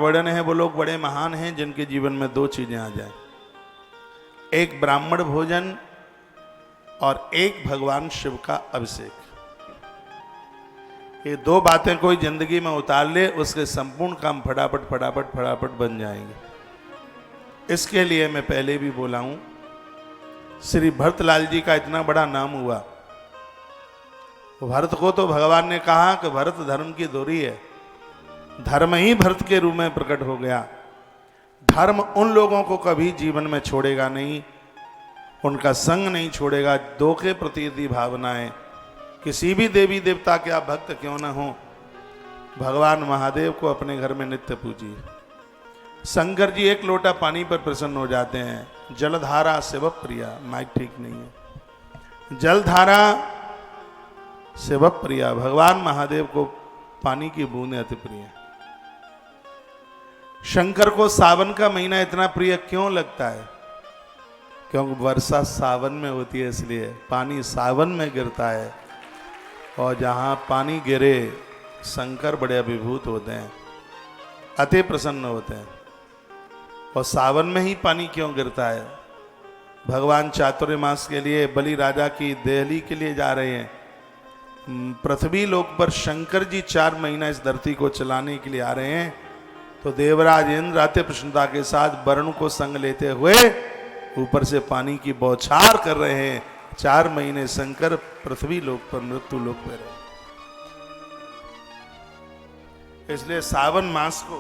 वर्णन है वो लोग बड़े महान हैं जिनके जीवन में दो चीजें आ जाए, एक ब्राह्मण भोजन और एक भगवान शिव का अभिषेक। ये दो बातें कोई जिंदगी में उतार ले, उसके संपूर्ण काम फटाफट फटाफट फटाफट बन जाएंगे। इसके लिए मैं पहले भी बोला हूं, श्री भरतलाल जी का इतना बड़ा नाम हुआ। भरत को तो भगवान ने कहा कि भरत धर्म की दोरी है, धर्म ही भरत के रूप में प्रकट हो गया। धर्म उन लोगों को कभी जीवन में छोड़ेगा नहीं, उनका संग नहीं छोड़ेगा। दो के प्रति यदि भावनाएं, किसी भी देवी देवता के आप भक्त क्यों न हो, भगवान महादेव को अपने घर में नित्य पूजिए। शंकर जी एक लोटा पानी पर प्रसन्न हो जाते हैं। जलधारा शिव प्रिया, माइक ठीक नहीं है। जलधारा शिव प्रिया, भगवान महादेव को पानी की बूंदें अति प्रिय। शंकर को सावन का महीना इतना प्रिय क्यों लगता है? क्योंकि वर्षा सावन में होती है, इसलिए पानी सावन में गिरता है। और जहां पानी गिरे शंकर बड़े अभिभूत होते हैं, अति प्रसन्न होते हैं। और सावन में ही पानी क्यों गिरता है? भगवान चातुर्मास के लिए बलि राजा की देहली के लिए जा रहे हैं। पृथ्वी लोक पर शंकर जी 4 महीना इस धरती को चलाने के लिए आ रहे हैं। तो देवराज इंद्र अति प्रसन्नता के साथ वरुण को संग लेते हुए ऊपर से पानी की बौछार कर रहे हैं। 4 महीने शंकर पृथ्वी लोक पर, मृत्यु लोक पर रहे। इसलिए सावन मास को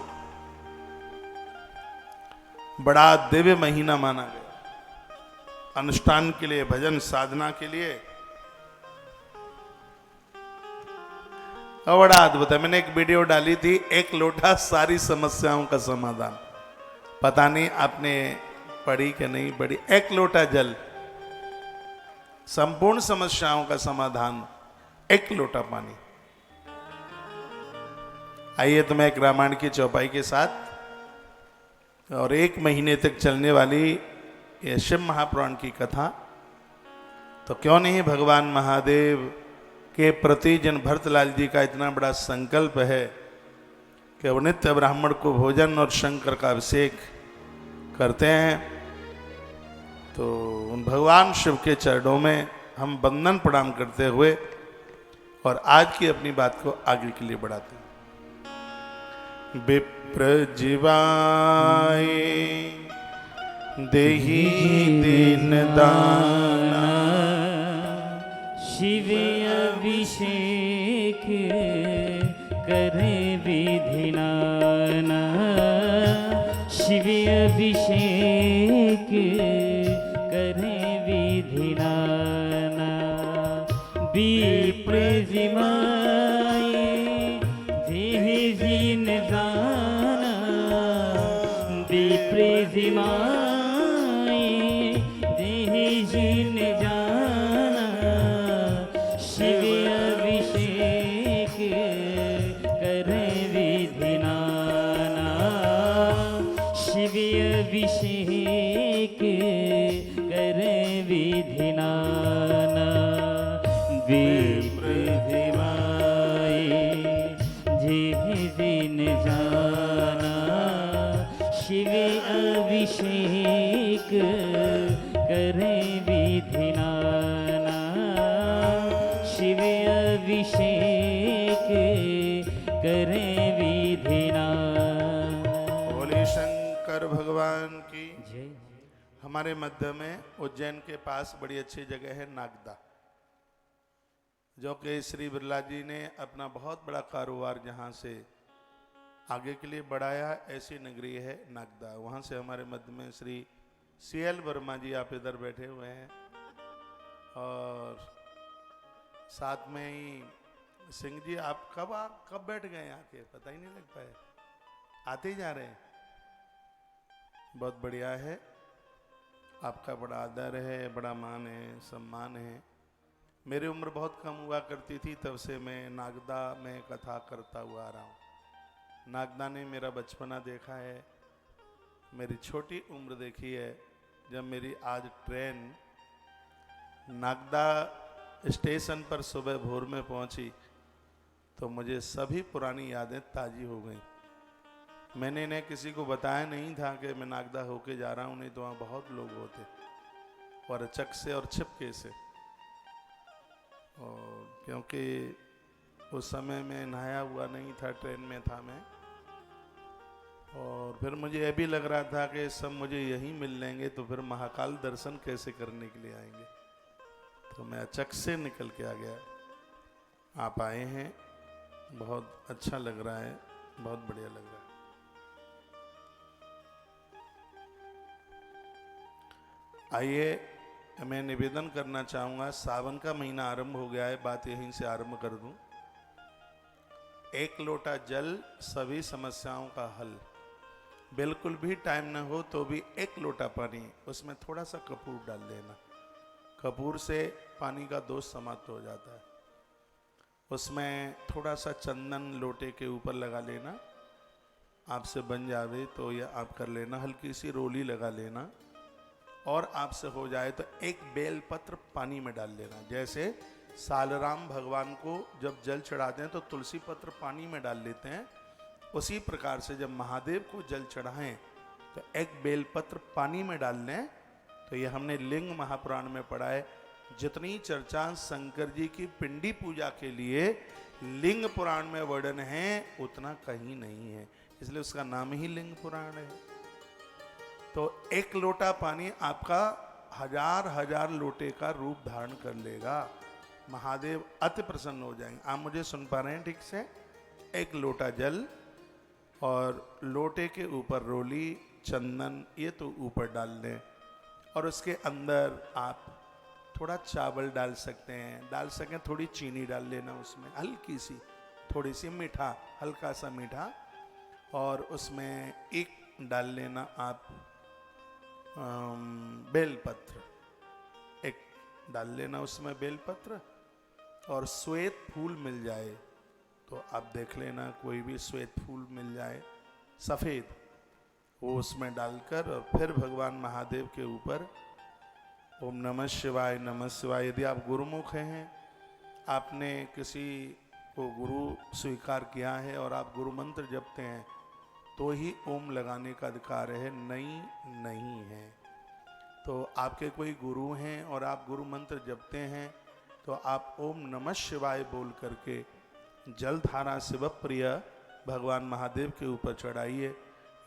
बड़ा दिव्य महीना माना गया, अनुष्ठान के लिए, भजन साधना के लिए। और बड़ा अद्भुत है। मैंने एक वीडियो डाली थी, एक लोटा सारी समस्याओं का समाधान। पता नहीं आपने पढ़ी कि नहीं पढ़ी। एक लोटा जल, संपूर्ण समस्याओं का समाधान, एक लोटा पानी। आइए तो मैं एक रामायण की चौपाई के साथ और 1 महीने तक चलने वाली ये शिव महापुराण की कथा, तो क्यों नहीं भगवान महादेव के प्रति जिन भरतलाल जी का इतना बड़ा संकल्प है कि वो नित्य ब्राह्मण को भोजन और शंकर का अभिषेक करते हैं, तो उन भगवान शिव के चरणों में हम वंदन प्रणाम करते हुए और आज की अपनी बात को आगे के लिए बढ़ाते हैं। विप्र जीवाय देहि दीन दाना, शिव अभिषेक करे विधि नाना। शिव अभिषेक करे विधि नाना। विप्र जिमाए देहि दीन दाना। विप्र जिमाए देहि दीन दाना। शिव अभिषेक करे विधि नाना। शिव अभिषेक करे विधि नाना। विप्र जिमाए देहि दीन दाना। शिव अभिषेक करे विधि नाना। शिव अभिषेक करे विधि नाना। बोले शंकर भगवान की जय। हमारे मध्य में उज्जैन के पास बड़ी अच्छी जगह है नागदा, जो कि श्री बिरला जी ने अपना बहुत बड़ा कारोबार जहाँ से आगे के लिए बढ़ाया, ऐसी नगरी है नागदा। वहाँ से हमारे मध्य में श्री CL वर्मा जी आप इधर बैठे हुए हैं, और साथ में ही सिंह जी। आप कब बैठ गए आके, पता ही नहीं लग पाया, आते ही जा रहे हैं। बहुत बढ़िया है, आपका बड़ा आदर है, बड़ा मान है, सम्मान है। मेरी उम्र बहुत कम हुआ करती थी, तब से मैं नागदा में कथा करता हुआ आ रहा हूँ। नागदा ने मेरा बचपना देखा है, मेरी छोटी उम्र देखी है। जब मेरी आज ट्रेन नागदा स्टेशन पर सुबह भोर में पहुंची, तो मुझे सभी पुरानी यादें ताजी हो गई। मैंने इन्हें किसी को बताया नहीं था कि मैं नागदा होके जा रहा हूँ, नहीं तो वहाँ बहुत लोग होते, और अचक से और छिपके से। और क्योंकि उस समय में नहाया हुआ नहीं था, ट्रेन में था मैं, और फिर मुझे यह भी लग रहा था कि सब मुझे यहीं मिल लेंगे, तो फिर महाकाल दर्शन कैसे करने के लिए आएंगे। तो मैं अचक से निकल के आ गया। आप आए हैं, बहुत अच्छा लग रहा है, बहुत बढ़िया लग रहा है। आइए, मैं निवेदन करना चाहूँगा, सावन का महीना आरंभ हो गया है, बात यहीं से आरंभ कर दूं। एक लोटा जल, सभी समस्याओं का हल। बिल्कुल भी टाइम ना हो तो भी एक लोटा पानी, उसमें थोड़ा सा कपूर डाल देना। कपूर से पानी का दोष समाप्त हो जाता है। उसमें थोड़ा सा चंदन लोटे के ऊपर लगा लेना, आपसे बन जावे तो यह आप कर लेना। हल्की सी रोली लगा लेना, और आपसे हो जाए तो एक बेलपत्र पानी में डाल लेना। जैसे सालराम भगवान को जब जल चढ़ाते हैं तो तुलसी पत्र पानी में डाल लेते हैं, उसी प्रकार से जब महादेव को जल चढ़ाएं तो एक बेलपत्र पानी में डाल लें। तो ये हमने लिंग महापुराण में पढ़ा है। जितनी चर्चा शंकर जी की पिंडी पूजा के लिए लिंग पुराण में वर्णन है, उतना कहीं नहीं है, इसलिए उसका नाम ही लिंग पुराण है। तो एक लोटा पानी आपका हजार हजार लोटे का रूप धारण कर लेगा। महादेव अति प्रसन्न हो जाएंगे। आप मुझे सुन पा रहे हैं ठीक से? एक लोटा जल और लोटे के ऊपर रोली, चंदन, ये तो ऊपर डाल लें, और उसके अंदर आप थोड़ा चावल डाल सकते हैं, डाल सकें थोड़ी चीनी डाल लेना उसमें, हल्की सी, थोड़ी सी मीठा, हल्का सा मीठा, और उसमें एक डाल लेना आप बेलपत्र, एक डाल लेना उसमें बेलपत्र। और श्वेत फूल मिल जाए तो आप देख लेना, कोई भी श्वेत फूल मिल जाए सफ़ेद, वो उसमें डालकर, और फिर भगवान महादेव के ऊपर ओम नमः शिवाय नमः शिवाय। यदि आप गुरुमुख हैं, आपने किसी को गुरु स्वीकार किया है और आप गुरु मंत्र जपते हैं, तो ही ओम लगाने का अधिकार है, नहीं है। तो आपके कोई गुरु हैं और आप गुरु मंत्र जपते हैं, तो आप ओम नमः शिवाय बोल करके जलधारा शिव प्रिय भगवान महादेव के ऊपर चढ़ाइए।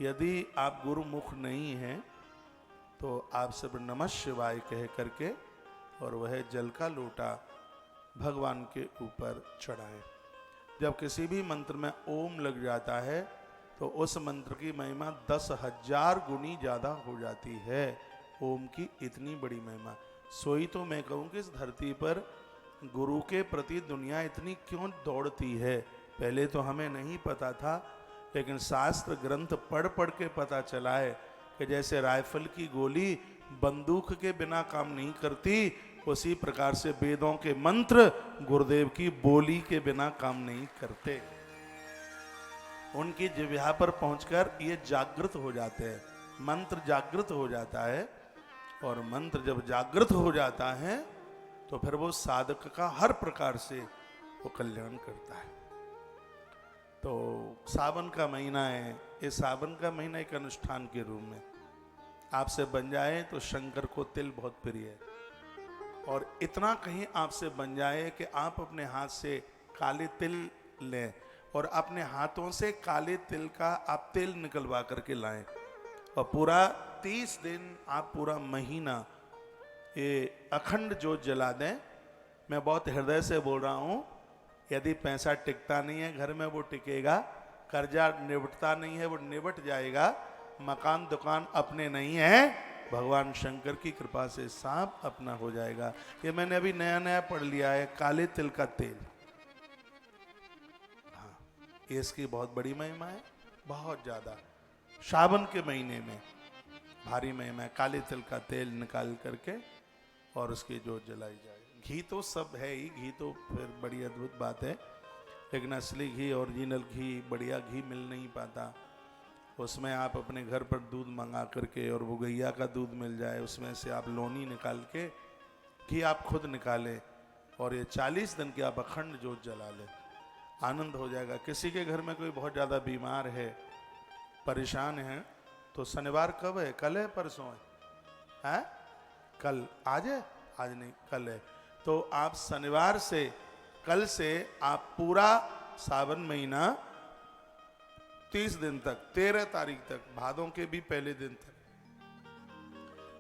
यदि आप गुरुमुख नहीं हैं तो आप सब नमः शिवाय कह करके और वह जल का लोटा भगवान के ऊपर चढ़ाएं। जब किसी भी मंत्र में ओम लग जाता है तो उस मंत्र की महिमा 10,000 गुनी ज़्यादा हो जाती है। ओम की इतनी बड़ी महिमा। सोई तो मैं कहूँ कि इस धरती पर गुरु के प्रति दुनिया इतनी क्यों दौड़ती है, पहले तो हमें नहीं पता था, लेकिन शास्त्र ग्रंथ पढ़ पढ़ के पता चला है कि जैसे राइफल की गोली बंदूक के बिना काम नहीं करती, उसी प्रकार से वेदों के मंत्र गुरुदेव की बोली के बिना काम नहीं करते। उनकी जिह्वा पर पहुंचकर ये जागृत हो जाते हैं, मंत्र जागृत हो जाता है, और मंत्र जब जागृत हो जाता है तो फिर वो साधक का हर प्रकार से वो कल्याण करता है। तो सावन का महीना है, ये सावन का महीना एक अनुष्ठान के रूप में आपसे बन जाए तो शंकर को तिल बहुत प्रिय है, और इतना कहीं आपसे बन जाए कि आप अपने हाथ से काले तिल लें और अपने हाथों से काले तिल का आप तेल निकलवा करके लाएं, और पूरा 30 दिन आप पूरा महीना ये अखंड जोत जला दें। मैं बहुत हृदय से बोल रहा हूँ, यदि पैसा टिकता नहीं है घर में वो टिकेगा, कर्जा निबटता नहीं है वो निबट जाएगा, मकान दुकान अपने नहीं है, भगवान शंकर की कृपा से सब अपना हो जाएगा। ये मैंने अभी नया नया पढ़ लिया है, काले तिल का तेल। हाँ, ये इसकी बहुत बड़ी महिमा है, बहुत ज़्यादा। सावन के महीने में भारी महिमा है। काले तिल का तेल निकाल करके और उसकी जोत जलाई जाए। घी तो सब है ही, घी तो फिर बड़ी अद्भुत बात है, लेकिन असली घी, ओरिजिनल घी, बढ़िया घी मिल नहीं पाता। उसमें आप अपने घर पर दूध मंगा करके, और वो गैया का दूध मिल जाए, उसमें से आप लोनी निकाल के घी आप खुद निकालें, और ये 40 दिन की आप अखंड जोत जला लें, आनंद हो जाएगा। किसी के घर में कोई बहुत ज़्यादा बीमार है परेशान हैं तो शनिवार कब है? कल है परसों है? कल। आज है? आज नहीं, कल है। तो आप शनिवार से, कल से आप पूरा सावन महीना 30 दिन तक, 13 तारीख तक, भादों के भी पहले दिन तक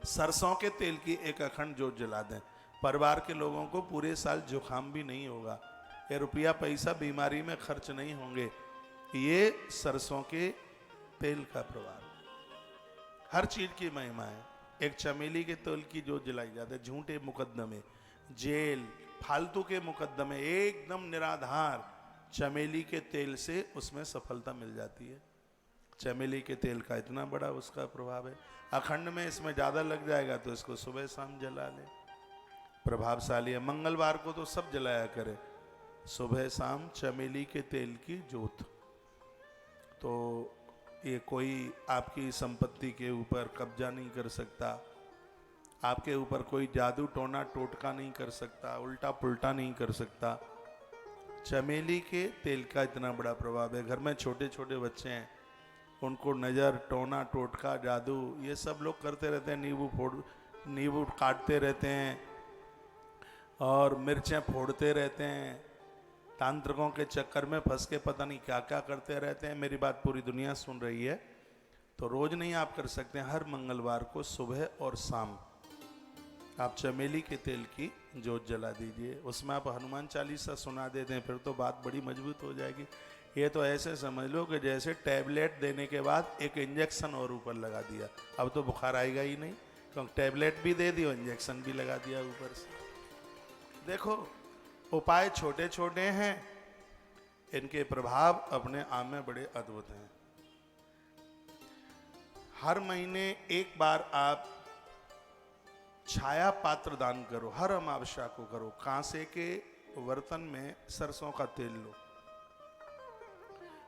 सरसों के तेल की एक अखंड जोत जला दें। परिवार के लोगों को पूरे साल जुकाम भी नहीं होगा, ये रुपया पैसा बीमारी में खर्च नहीं होंगे। ये सरसों के तेल का प्रभाव, हर चीज की महिमा है। एक चमेली के तेल की जोत जलाई जाती है। झूठे मुकदमे, जेल, फालतू के मुकदमे एकदम निराधार चमेली के तेल से उसमें सफलता मिल जाती है। चमेली के तेल का इतना बड़ा उसका प्रभाव है। अखंड में इसमें ज्यादा लग जाएगा तो इसको सुबह शाम जला ले, प्रभावशाली है। मंगलवार को तो सब जलाया करे, सुबह शाम चमेली के तेल की जोत। तो ये कोई आपकी संपत्ति के ऊपर कब्जा नहीं कर सकता, आपके ऊपर कोई जादू टोना टोटका नहीं कर सकता, उल्टा पुल्टा नहीं कर सकता। चमेली के तेल का इतना बड़ा प्रभाव है। घर में छोटे छोटे बच्चे हैं, उनको नज़र, टोना टोटका, जादू ये सब लोग करते रहते हैं। नींबू काटते रहते हैं और मिर्चें फोड़ते रहते हैं, तांत्रिकों के चक्कर में फंस के पता नहीं क्या क्या करते रहते हैं। मेरी बात पूरी दुनिया सुन रही है। तो रोज नहीं आप कर सकते, हर मंगलवार को सुबह और शाम आप चमेली के तेल की जोत जला दीजिए। उसमें आप हनुमान चालीसा सुना देते हैं, फिर तो बात बड़ी मजबूत हो जाएगी। ये तो ऐसे समझ लो कि जैसे टैबलेट देने के बाद एक इंजेक्शन और ऊपर लगा दिया। अब तो बुखार आएगा ही नहीं, क्योंकि टैबलेट भी दे दी और इंजेक्शन भी लगा दिया ऊपर से। देखो, उपाय छोटे छोटे हैं, इनके प्रभाव अपने आप में बड़े अद्भुत हैं। हर महीने एक बार आप छाया पात्र दान करो, हर अमावस्या को करो। कांसे के बर्तन में सरसों का तेल लो,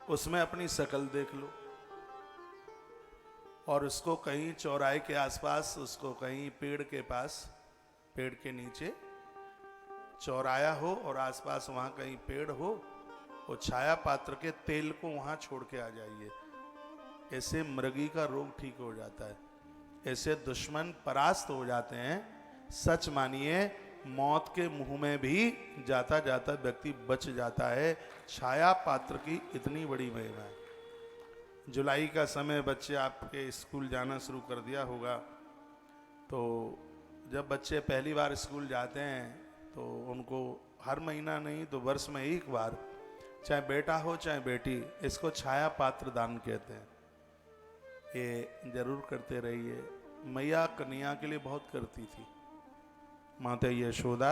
उसमें अपनी शकल देख लो और उसको कहीं चौराहे के आसपास, उसको कहीं पेड़ के पास, पेड़ के नीचे चौराया हो और आसपास वहां कहीं पेड़ हो, वो छाया पात्र के तेल को वहां छोड़ के आ जाइए। ऐसे मृगी का रोग ठीक हो जाता है, ऐसे दुश्मन परास्त हो जाते हैं। सच मानिए, मौत के मुंह में भी जाता जाता व्यक्ति बच जाता है। छाया पात्र की इतनी बड़ी महिमा है। जुलाई का समय, बच्चे आपके स्कूल जाना शुरू कर दिया होगा, तो जब बच्चे पहली बार स्कूल जाते हैं तो उनको हर महीना नहीं तो वर्ष में एक बार, चाहे बेटा हो चाहे बेटी, इसको छाया पात्र दान कहते हैं। ये जरूर करते रहिए। मैया कन्हैया के लिए बहुत करती थी, माता यशोदा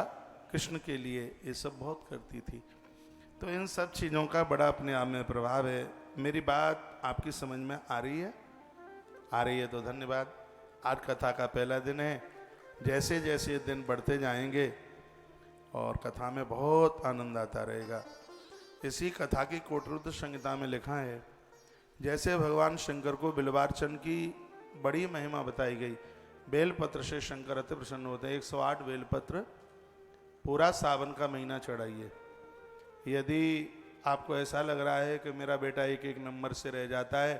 कृष्ण के लिए ये सब बहुत करती थी। तो इन सब चीज़ों का बड़ा अपने आप में प्रभाव है। मेरी बात आपकी समझ में आ रही है? आ रही है तो धन्यवाद। आज कथा का पहला दिन है। जैसे जैसे दिन बढ़ते जाएंगे और कथा में बहुत आनंद आता रहेगा। इसी कथा की कोटरुद्र संहिता में लिखा है, जैसे भगवान शंकर को बिल्वार्चन की बड़ी महिमा बताई गई। बेलपत्र से शंकर अति प्रसन्न होते हैं। 108 बेलपत्र पूरा सावन का महीना चढ़ाइए। यदि आपको ऐसा लग रहा है कि मेरा बेटा एक एक नंबर से रह जाता है,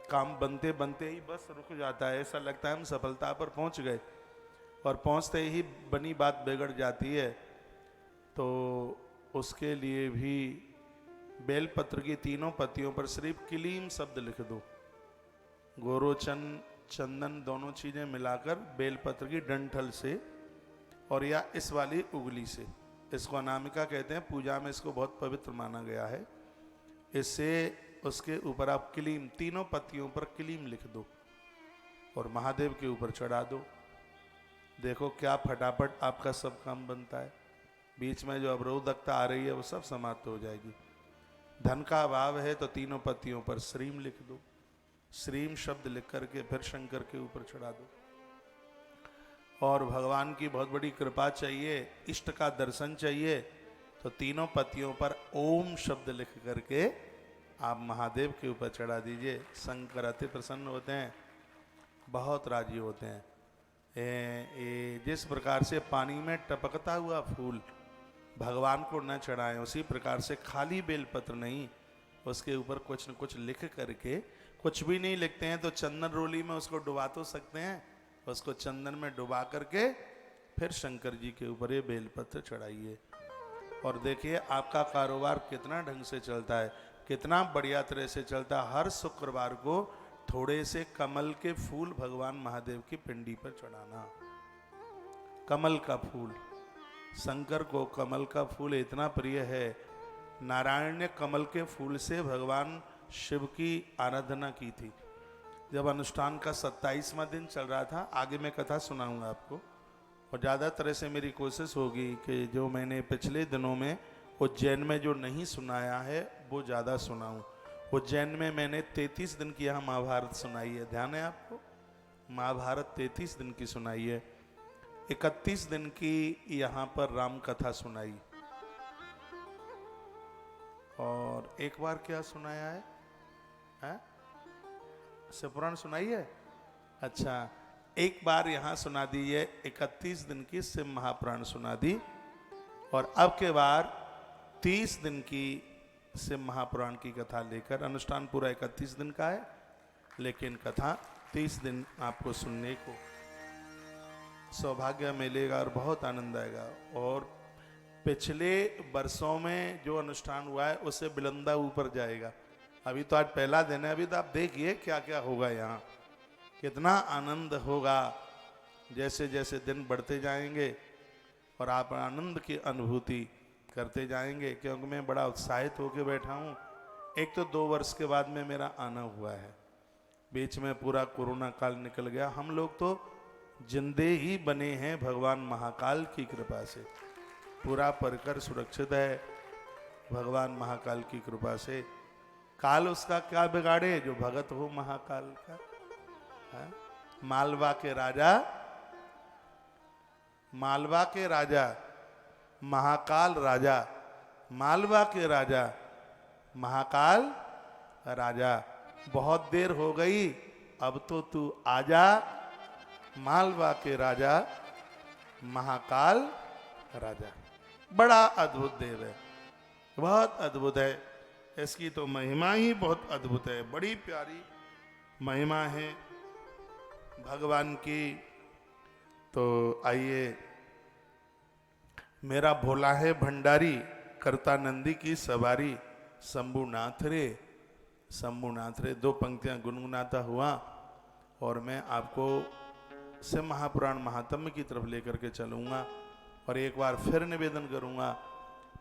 काम बनते बनते ही बस रुक जाता है, ऐसा लगता है हम सफलता पर पहुंच गए और पहुंचते ही बनी बात बिगड़ जाती है, तो उसके लिए भी बेलपत्र की तीनों पत्तियों पर सिर्फ क्लीम शब्द लिख दो। गोरोचन, चंदन दोनों चीजें मिलाकर बेलपत्र की डंठल से और या इस वाली उंगली से, इसको अनामिका कहते हैं, पूजा में इसको बहुत पवित्र माना गया है। इससे उसके ऊपर आप क्लीम, तीनों पत्तियों पर क्लीम लिख दो और महादेव के ऊपर चढ़ा दो। देखो क्या फटाफट आपका सब काम बनता है। बीच में जो अवरोधकता आ रही है वो सब समाप्त हो जाएगी। धन का अभाव है तो तीनों पत्तियों पर श्रीम लिख दो, श्रीम शब्द लिख करके फिर शंकर के ऊपर चढ़ा दो। और भगवान की बहुत बड़ी कृपा चाहिए, इष्ट का दर्शन चाहिए, तो तीनों पत्तियों पर ओम शब्द लिख करके आप महादेव के ऊपर चढ़ा दीजिए। शंकर अति प्रसन्न होते हैं, बहुत राजी होते हैं। जिस प्रकार से पानी में टपकता हुआ फूल भगवान को न चढ़ाएं, उसी प्रकार से खाली बेलपत्र नहीं, उसके ऊपर कुछ न कुछ लिख करके कुछ भी नहीं लिखते हैं तो चंदन रोली में उसको डुबा तो सकते हैं, उसको चंदन में डुबा करके फिर शंकर जी के ऊपर ये बेलपत्र चढ़ाइए और देखिए आपका कारोबार कितना ढंग से चलता है, कितना बढ़िया तरह से चलता है। हर शुक्रवार को थोड़े से कमल के फूल भगवान महादेव की पिंडी पर चढ़ाना। कमल का फूल, शंकर को कमल का फूल इतना प्रिय है, नारायण ने कमल के फूल से भगवान शिव की आराधना की थी। जब अनुष्ठान का 27वां दिन चल रहा था, आगे मैं कथा सुनाऊंगा आपको, और ज़्यादा तरह से मेरी कोशिश होगी कि जो मैंने पिछले दिनों में उज्जैन में जो नहीं सुनाया है वो ज़्यादा सुनाऊं। उज्जैन में मैंने 33 दिन की यहाँ महाभारत सुनाई है, ध्यान है आपको, महाभारत 33 दिन की सुनाई है। 31 दिन की यहाँ पर राम कथा सुनाई, और एक बार क्या सुनाया है? शिवपुराण सुनाई है। अच्छा, एक बार यहाँ सुना दी है 31 दिन की शिव महापुराण सुना दी, और अब के बार 30 दिन की शिव महापुराण की कथा लेकर, अनुष्ठान पूरा 31 दिन का है लेकिन कथा 30 दिन आपको सुनने को सौभाग्य मिलेगा और बहुत आनंद आएगा। और पिछले वर्षों में जो अनुष्ठान हुआ है उससे बुलंदा ऊपर जाएगा। अभी तो आज पहला दिन है, अभी तो आप देखिए क्या क्या होगा यहाँ, कितना आनंद होगा। जैसे जैसे दिन बढ़ते जाएंगे और आप आनंद की अनुभूति करते जाएंगे, क्योंकि मैं बड़ा उत्साहित होकर बैठा हूँ। एक तो 2 वर्ष के बाद में मेरा आना हुआ है, बीच में पूरा कोरोना काल निकल गया। हम लोग तो जिंदे ही बने हैं भगवान महाकाल की कृपा से, पूरा परिकर सुरक्षित है भगवान महाकाल की कृपा से। काल उसका क्या बिगाड़े जो भगत हो महाकाल का। है? मालवा के राजा, मालवा के राजा, महाकाल राजा, मालवा के राजा, महाकाल राजा। बहुत देर हो गई, अब तो तू आजा, मालवा के राजा, महाकाल राजा। बड़ा अद्भुत देव है, बहुत अद्भुत है, इसकी तो महिमा ही बहुत अद्भुत है, बड़ी प्यारी महिमा है भगवान की। तो आइए, मेरा भोला है भंडारी, करता नंदी की सवारी, शंभुनाथ रे, शंभुनाथ रे। 2 पंक्तियां गुनगुनाता हुआ और मैं आपको शिव महापुराण महात्म्य की तरफ लेकर के चलूंगा। और एक बार फिर निवेदन करूंगा,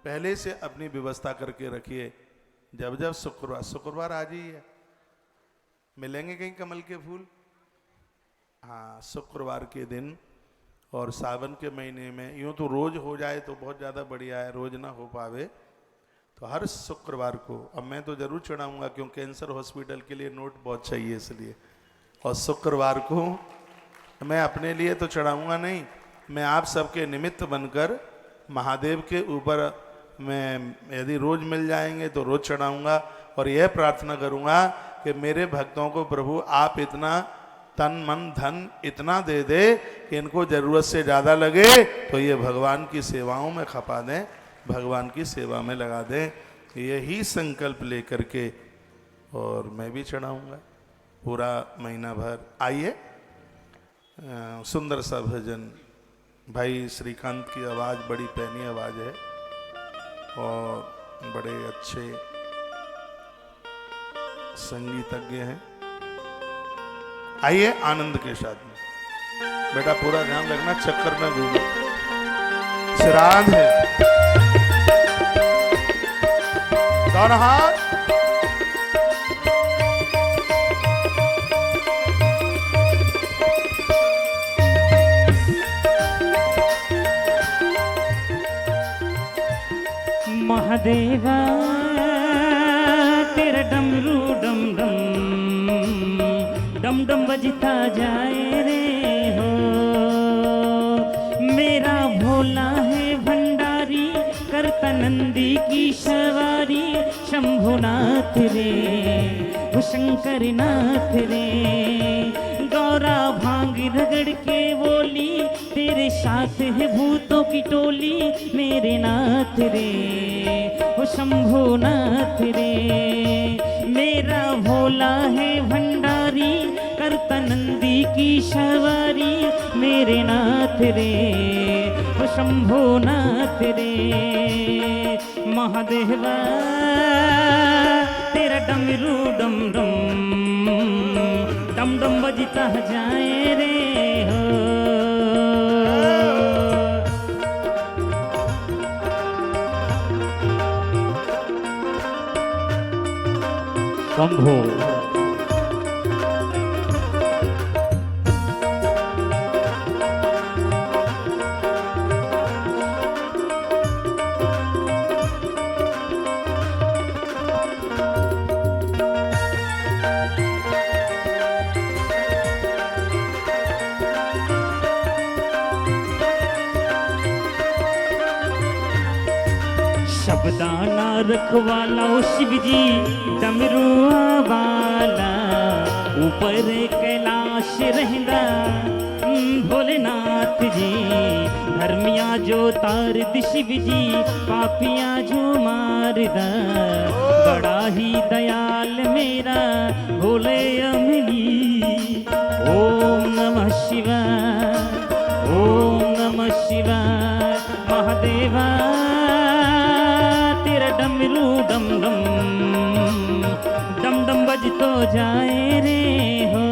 पहले से अपनी व्यवस्था करके रखिए। जब जब शुक्रवार आज ही है, मिलेंगे कहीं कमल के फूल। हाँ, शुक्रवार के दिन और सावन के महीने में, यूँ तो रोज हो जाए तो बहुत ज़्यादा बढ़िया है, रोज ना हो पावे तो हर शुक्रवार को। अब मैं तो जरूर चढ़ाऊंगा क्योंकि कैंसर हॉस्पिटल के लिए नोट बहुत चाहिए इसलिए। और शुक्रवार को मैं अपने लिए तो चढ़ाऊंगा नहीं, मैं आप सबके निमित्त बनकर महादेव के ऊपर मैं यदि रोज मिल जाएंगे तो रोज चढ़ाऊंगा। और यह प्रार्थना करूंगा कि मेरे भक्तों को प्रभु आप इतना तन मन धन इतना दे दे कि इनको जरूरत से ज़्यादा लगे तो ये भगवान की सेवाओं में खपा दें, भगवान की सेवा में लगा दें। यही संकल्प लेकर के और मैं भी चढ़ाऊंगा पूरा महीना भर। आइए, सुंदर सा भजन, भाई श्रीकांत की आवाज़ बड़ी पैनी आवाज़ है और बड़े अच्छे संगीतज्ञ हैं। आइए आनंद के साथ में, बेटा पूरा ध्यान रखना, चक्कर में घूमो, श्राद्ध है। दोनों हाथ महादेवा तेरा डमरू डम डम डम डम बजता जाए रे हो। मेरा भोला है भंडारी, करता नंदी की सवारी, शंभुनाथ रे वो शंकर नाथ रे। गौरा भांग रगड़ के बोली, तेरे साथ है भूतों की टोली मेरे नाथ रे, ओ शंभो नाथ रे। मेरा भोला है भंडारी करता नंदी की सवारी मेरे नाथ रे, ओ शंभो नाथ रे। महादेवा तेरा डमरू डम डम डम डम बजता जाए रे हो। शंभो शब्दाना रखवाला ओ शिव जी डमरुआ वाला, ऊपर कैलाश रहंदा भोलेनाथ जी। धर्मिया जो तार द शिव जी, पापियां जो मार दा। बड़ा ही दयाल मेरा भोले अमली। ओम नमः शिवाय, ओम नमः शिवाय। महादेवा डमरू डम डम डम डम बज तो जाए रे हो।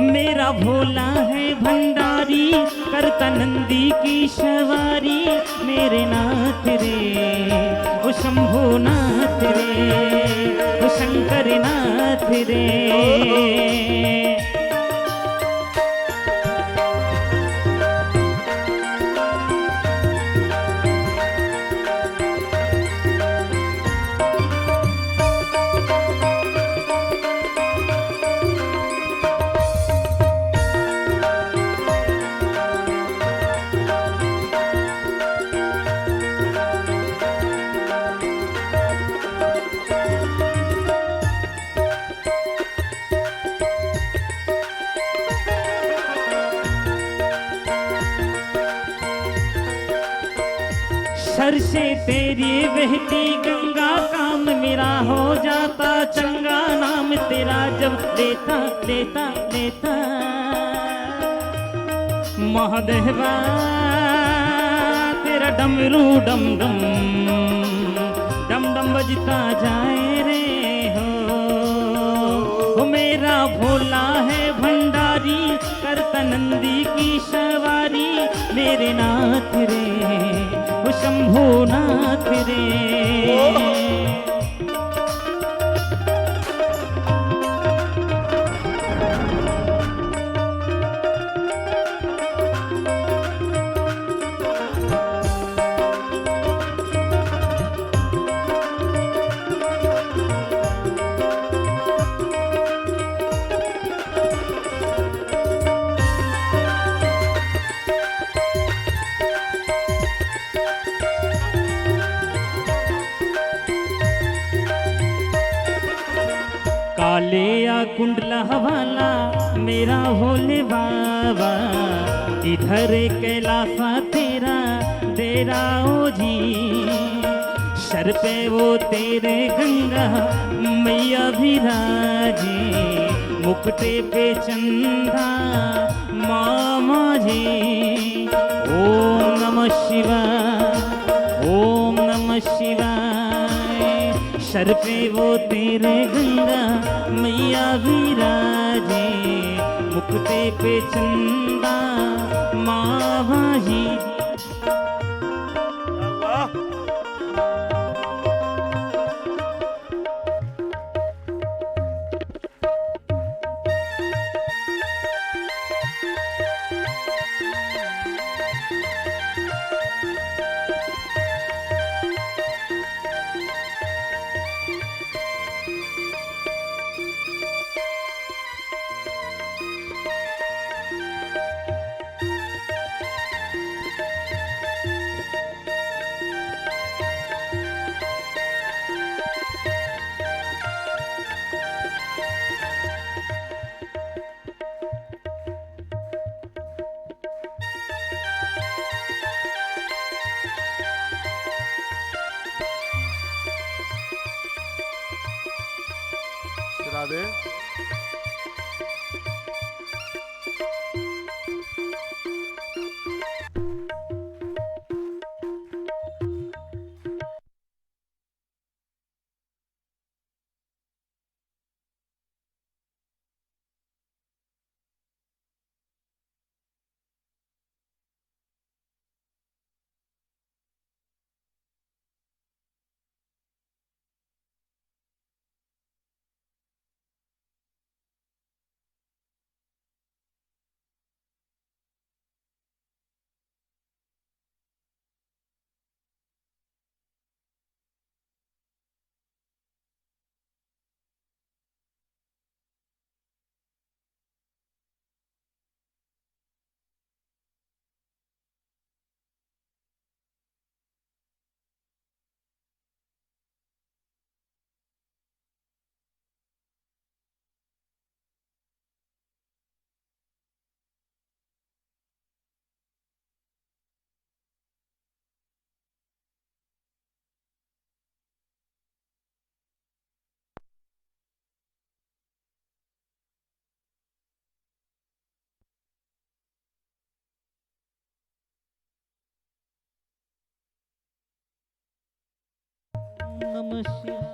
मेरा भोला है भंडारी करता नंदी की सवारी मेरे नाथ रे, ओ शंभो नाथ रे, ओ शंकर नाथ रे। सर से तेरी बहती गंगा काम मेरा हो जाता चंगा। नाम तेरा जब लेता लेता लेता। महादेवा तेरा डमरू डम डम डम डम बजता जाए रे हो। मेरा भोला है भंडारी करता नंदी की सवारी मेरे नाथ रे, ओ शंभो नाथ रे। काले या कुंडला वाला मेरा भोले बाबा, इधर कैलासा तेरा तेरा ओ जी। सर पे वो तेरे गंगा मैया विराजे, मुकुटे पे चंदा मामा जी। ओम नमः शिवाय, ओम नमः शिवाय। सर पे वो तेरे गंगा मैया विराजे, मुकुटे पे चंदा मामा जी। नमः शिवाय।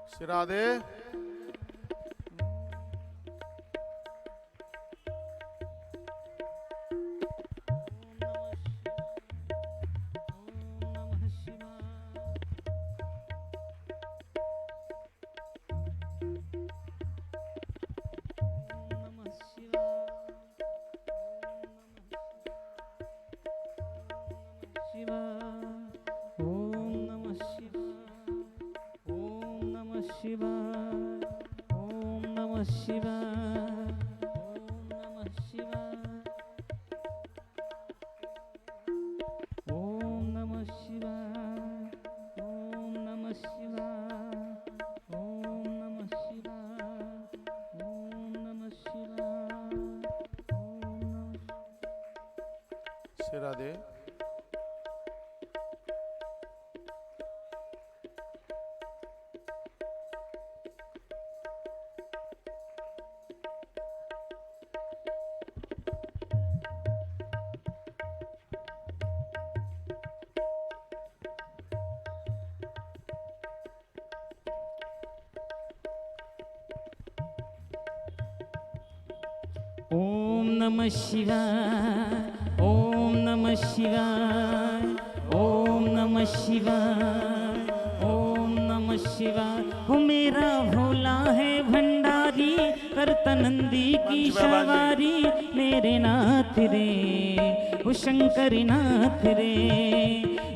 श्री राधे। श्री राधे। ओम नमः शिवाय, ओम नमः शिवाय, ओम नमः शिवाय, ओम नमः शिवाय। हो मेरा भोला है भंडारी, करता नंदी की सवारी, मेरे नाथ रे वो शंकर नाथ रे।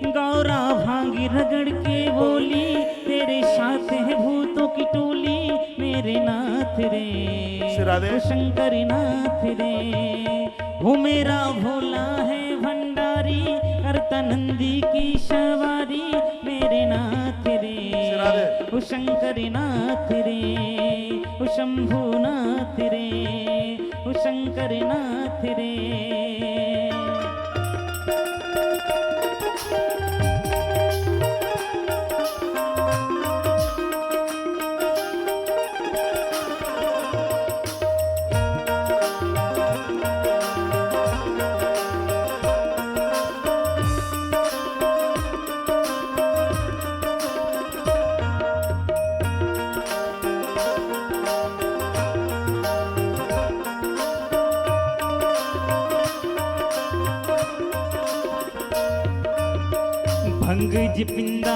गौरा भांगी रगड़ के बोली, तेरे साथ है भूतों की टोली, मेरे नाथ रे वो शंकर नाथ रे। वो मेरा भोला है भंडारी, करता नंदी की सवारी, मेरे नाथ रे वो शंकर नाथ रे, वो शंभु नाथ रे, वो शंकर नाथ रे। भंग जिपिंदा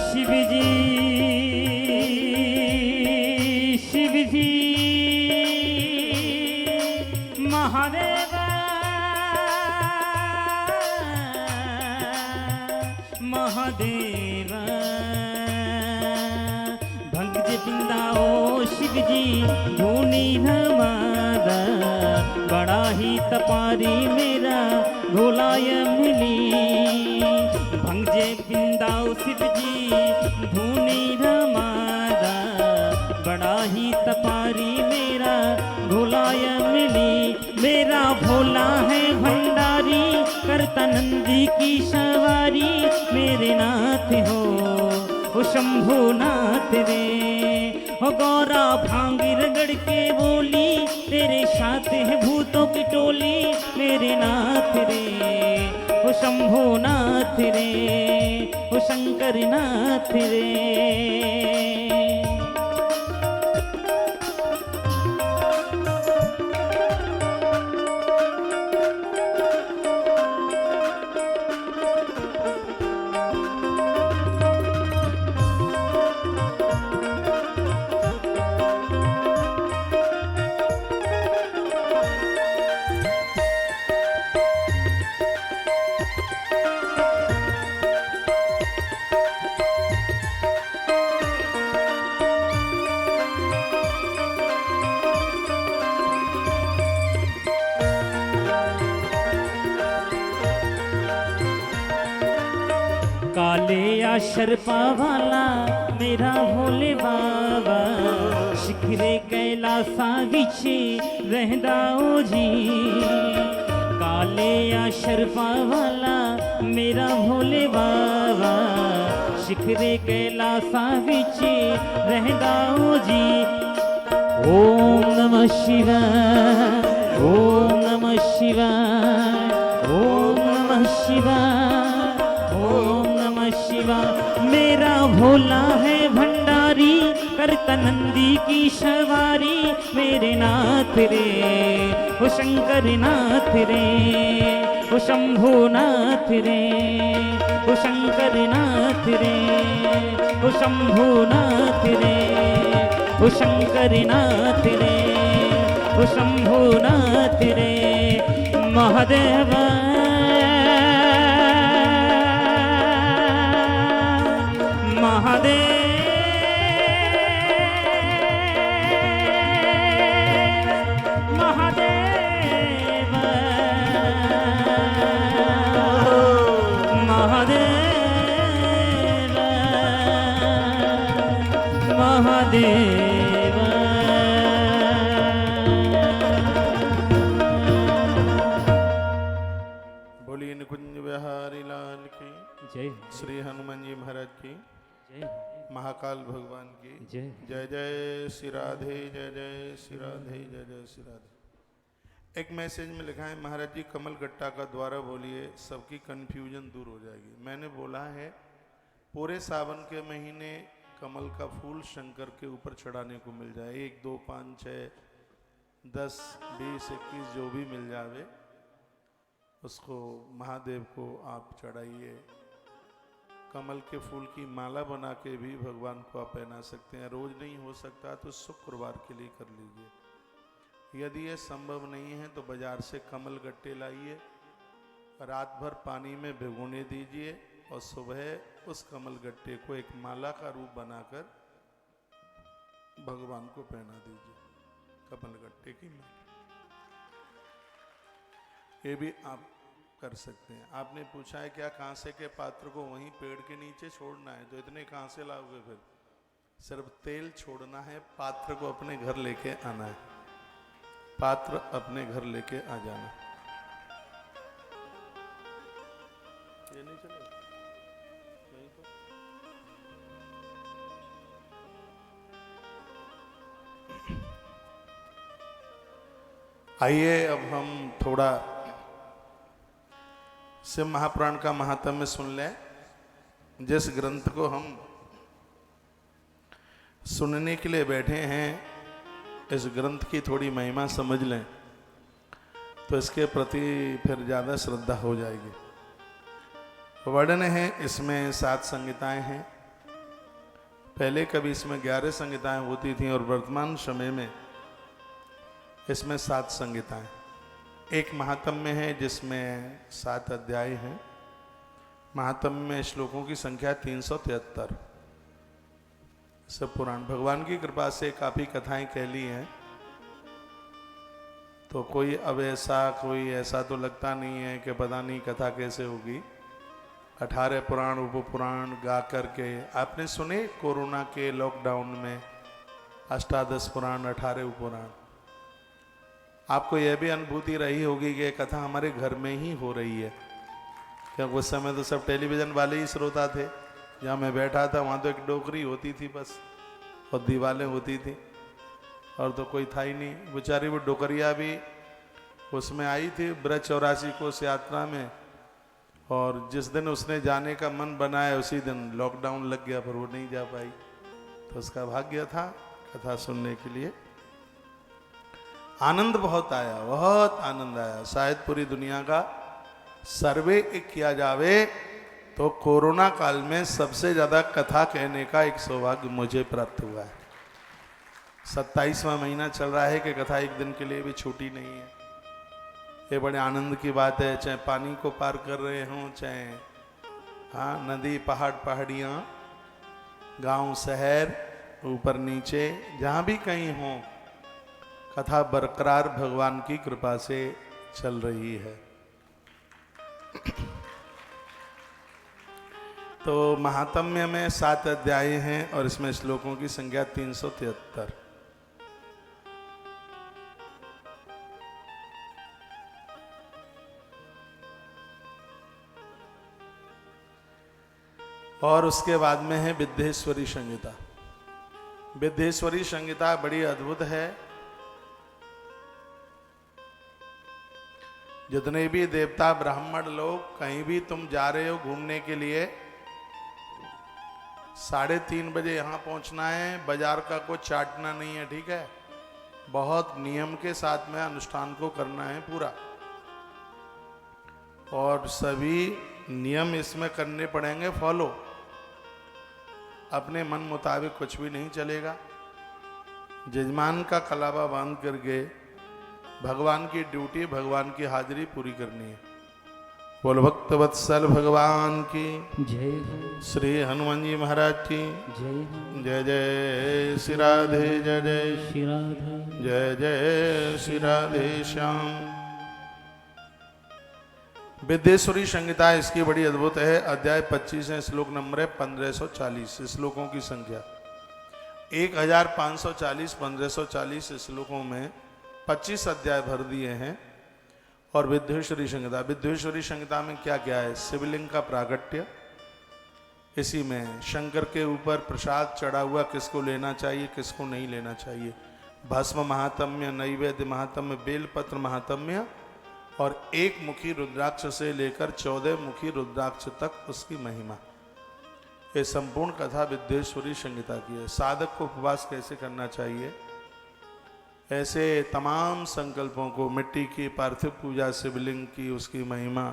शिव जी, शिव जी महादेव महादेव। भंग जिपिंदा ओ शिव जी धूनी हमारा, बड़ा ही तपारी मेरा भोलाय मिली। भंगे पिंदाओ शिव जी धूनी हमारा, बड़ा ही तपारी मेरा भोलाय मिली। मेरा भोला है भंडारी करता नंदी की सवारी, मेरे नाथ हो शंभु नाथ रे। हो गौरा भांगी रगड़ के बोली, तेरे साथ है भूतों की टोली, मेरे नाथ रे ओ शंभु नाथ रे, ओ शंकर नाथ रे। काले या शर्पा वाला मेरा भोले बाबा, शिखरे कैलासा विचे रहदा ओ जी। काले या शर्पा वाला मेरा भोले बाबा, शिखरे कैलासा विचे रहदा ओ जी। ओम नमः शिवाय, ओम नमः शिवाय, ओम नमः शिवाय, ओम नमः शिवाय। मेरा भोला है भंडारी करता नंदी की सवारी, मेरे नाथ रे ओ शंकर नाथ रे, ओ शंभु नाथ रे, ओ शंकर नाथ रे, ओ शंभु नाथ रे, ओ शंकर नाथ रे, ओ शंभु नाथ रे। महादेव महादेव महादेव महादेव महादेव। बोलिए निकुंज बिहारी लाल की जय, श्री हनुमान जी महाराज की जय, महाकाल भगवान की जय। जय जय श्री राधे, जय जय श्री राधे, जय जय श्री राधे। एक मैसेज में लिखा है महाराज जी कमल गट्टा का द्वारा बोलिए, सबकी कन्फ्यूजन दूर हो जाएगी। मैंने बोला है पूरे सावन के महीने कमल का फूल शंकर के ऊपर चढ़ाने को मिल जाए, 1 2 5 6 10 20 21 जो भी मिल जावे उसको महादेव को आप चढ़ाइए। कमल के फूल की माला बना के भी भगवान को आप पहना सकते हैं। रोज नहीं हो सकता तो शुक्रवार के लिए कर लीजिए। यदि ये संभव नहीं है तो बाजार से कमल गट्टे लाइए, रात भर पानी में भिगोने दीजिए और सुबह उस कमल गट्टे को एक माला का रूप बनाकर भगवान को पहना दीजिए, कमल गट्टे की माला। ये भी आप कर सकते हैं। आपने पूछा है क्या कांसे के पात्र को वहीं पेड़ के नीचे छोड़ना है, तो इतने कहां से लाओगे? फिर सिर्फ तेल छोड़ना है, पात्र को अपने घर लेके आना है, पात्र अपने घर लेके आ जाना। ये नहीं चलेगा नहीं तो आइए अब हम थोड़ा शिव महापुराण का महात्म्य सुन लें। जिस ग्रंथ को हम सुनने के लिए बैठे हैं, इस ग्रंथ की थोड़ी महिमा समझ लें तो इसके प्रति फिर ज़्यादा श्रद्धा हो जाएगी। वर्णन है इसमें 7 संहिताएं हैं। पहले कभी इसमें 11 संहिताएं होती थीं और वर्तमान समय में इसमें 7 संहिताएं। एक महात्म्य है जिसमें 7 अध्याय हैं। महात्म्य में श्लोकों की संख्या 373। सब पुराण भगवान की कृपा से काफी कथाएं कह ली हैं, तो कोई ऐसा तो लगता नहीं है कि पता नहीं कथा कैसे होगी। 18 पुराण उप पुराण गा करके आपने सुने। कोरोना के लॉकडाउन में अष्टादश पुराण 18 उप पुराण। आपको यह भी अनुभूति रही होगी कि कथा हमारे घर में ही हो रही है, क्योंकि उस समय तो सब टेलीविजन वाले ही श्रोता थे। जहाँ मैं बैठा था वहाँ तो एक डोकरी होती थी बस, और दीवारें होती थी, और तो कोई था ही नहीं। बेचारी वो डोकरिया भी उसमें आई थी ब्रज 84 कोस यात्रा में, और जिस दिन उसने जाने का मन बनाया उसी दिन लॉकडाउन लग गया, पर वो नहीं जा पाई। तो उसका भाग्य था कथा सुनने के लिए। आनंद बहुत आया, बहुत आनंद आया। शायद पूरी दुनिया का सर्वे किया जावे तो कोरोना काल में सबसे ज्यादा कथा कहने का एक सौभाग्य मुझे प्राप्त हुआ है। 27वां महीना चल रहा है कि कथा एक दिन के लिए भी छूटी नहीं है। ये बड़े आनंद की बात है। चाहे पानी को पार कर रहे हों, चाहे नदी, पहाड़, पहाड़ियाँ, गांव, शहर, ऊपर नीचे, जहाँ भी कहीं हों, कथा बरकरार भगवान की कृपा से चल रही है। तो महात्म्य में 7 अध्याय हैं और इसमें श्लोकों की संख्या 373। और उसके बाद में है विद्येश्वरी संहिता। विद्येश्वरी संहिता बड़ी अद्भुत है। जितने भी देवता ब्राह्मण लोग कहीं भी तुम जा रहे हो घूमने के लिए, 3:30 बजे यहाँ पहुँचना है। बाजार का कुछ चाटना नहीं है, ठीक है। बहुत नियम के साथ में अनुष्ठान को करना है पूरा, और सभी नियम इसमें करने पड़ेंगे फॉलो। अपने मन मुताबिक कुछ भी नहीं चलेगा। जजमान का कलावा बांध करके भगवान की ड्यूटी, भगवान की हाजिरी पूरी करनी है। बोल भक्त वत्सल भगवान की जय हो। श्री हनुमान जी महाराज की जय हो। जय जय श्री राधे, जय जय श्री राधे। जय जय श्री राधे श्याम। विद्येश्वरी संहिता इसकी बड़ी अद्भुत है। अध्याय 25 है, श्लोक नंबर है 1540। श्लोकों की संख्या 1540 1540 श्लोकों में 25 अध्याय भर दिए हैं। और विद्येश्वरी संहिता, विद्येश्वरी संहिता में क्या क्या है? शिवलिंग का प्रागट्य, इसी में शंकर के ऊपर प्रसाद चढ़ा हुआ किसको लेना चाहिए, किसको नहीं लेना चाहिए, भस्म महात्म्य, नैवेद्य महात्म्य, बेलपत्र महात्म्य, और 1 मुखी रुद्राक्ष से लेकर 14 मुखी रुद्राक्ष तक उसकी महिमा। ये संपूर्ण कथा विद्येश्वरी संहिता की है। साधक को उपवास कैसे करना चाहिए, ऐसे तमाम संकल्पों को, मिट्टी की पार्थिव पूजा, शिवलिंग की उसकी महिमा,